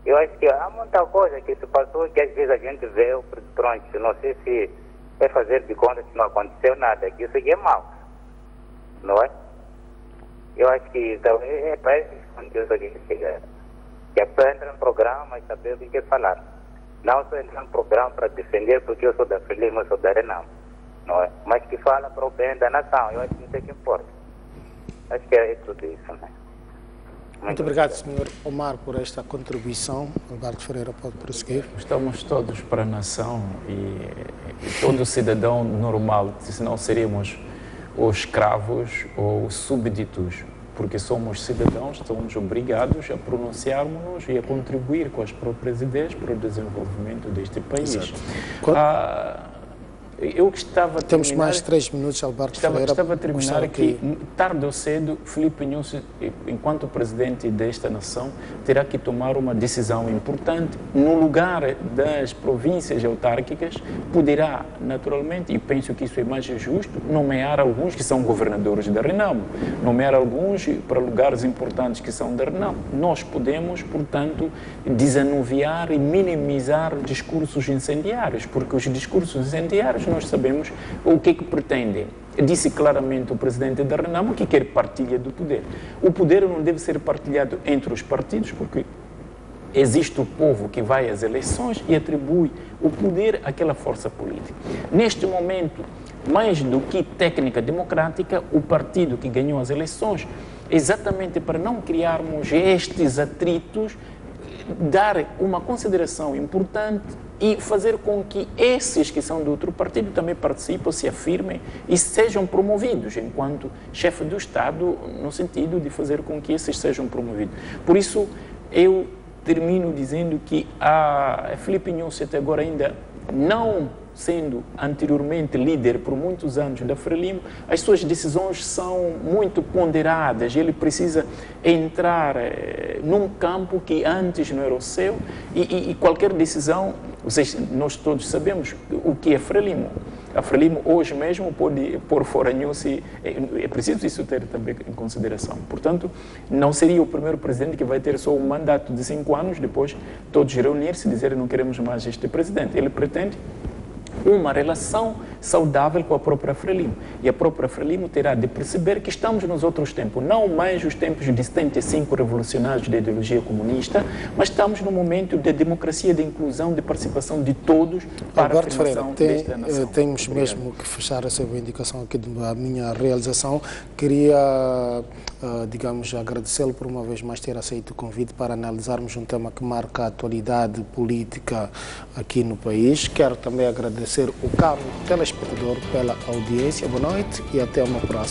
eu acho que há muita coisa que se passou que às vezes a gente vê, pronto, não sei se é fazer de conta que não aconteceu nada, que isso aqui é mau, não é? Eu acho que talvez é para esses conteúdos que chegar. Que a pessoa entra no programa, mas saber o que quer falar. Não só entrar no programa para defender porque eu sou da Frelimo, eu sou da Renamo, não é? Mas que fala para o bem da nação, eu acho que isso é que importa. Acho que é tudo isso, né? Muito obrigado, Sr. Omar, por esta contribuição. Alberto Ferreira pode prosseguir. Estamos todos para a nação e todo cidadão normal, senão seríamos os escravos ou os súbditos, porque somos cidadãos, estamos obrigados a pronunciarmos-nos e a contribuir com as próprias ideias para o desenvolvimento deste país. Eu gostava de Temos terminar, mais 3 minutos, Alberto Ferreira. Gostava de terminar aqui. Tarde ou cedo, Filipe Nunes, enquanto presidente desta nação, terá que tomar uma decisão importante. No lugar das províncias autárquicas, poderá, naturalmente, e penso que isso é mais justo, nomear alguns que são governadores da Renamo, nomear alguns para lugares importantes que são da Renamo. Nós podemos, portanto, desanuviar e minimizar discursos incendiários, porque os discursos incendiários nós sabemos o que pretendem. Disse claramente o presidente da Renamo que quer partilha do poder. O poder não deve ser partilhado entre os partidos, porque existe o povo que vai às eleições e atribui o poder àquela força política. Neste momento, mais do que técnica democrática, o partido que ganhou as eleições, exatamente para não criarmos estes atritos, dar uma consideração importante e fazer com que esses que são do outro partido também participem, se afirmem e sejam promovidos enquanto chefe do Estado, no sentido de fazer com que esses sejam promovidos. Por isso, eu termino dizendo que a Filipe Nhosi até agora ainda não sendo anteriormente líder por muitos anos da Frelimo, as suas decisões são muito ponderadas. Ele precisa entrar num campo que antes não era o seu e qualquer decisão, nós todos sabemos o que é Frelimo. A Frelimo hoje mesmo pode pôr fora Nhosi, é preciso isso ter também em consideração. Portanto, não seria o primeiro presidente que vai ter só um mandato de 5 anos, depois todos reunir-se e dizer não queremos mais este presidente. Ele pretende uma relação saudável com a própria Frelimo. E a própria Frelimo terá de perceber que estamos nos outros tempos, não mais os tempos de 75 revolucionários da ideologia comunista, mas estamos no momento de democracia, de inclusão, de participação de todos para Alberto a afirmação desta nação. Temos mesmo que fechar essa indicação aqui da minha realização. Queria, digamos, agradecê-lo por uma vez mais ter aceito o convite para analisarmos um tema que marca a atualidade política aqui no país. Quero também agradecer o caro telespectador pela audiência. Boa noite e até uma próxima.